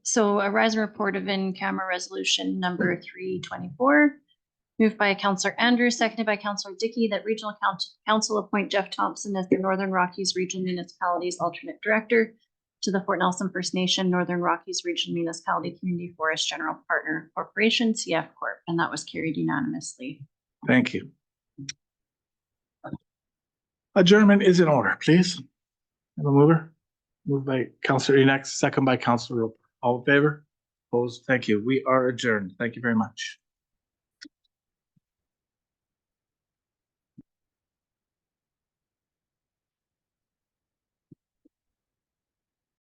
So a rise and report of in-camera resolution number 324, moved by Councillor Andrews, seconded by Councillor Dickey, that Regional Council appoint Jeff Thompson as the Northern Rockies Region Municipalities Alternate Director to the Fort Nelson First Nation Northern Rockies Region Municipality Community Forest General Partner Corporation, CF Corp, and that was carried unanimously. Thank you. Adjournment is in order, please. Have a mover. Moved by Councillor Enoch, second by Councillor Roper. All in favor? Opposed? Thank you. We are adjourned. Thank you very much.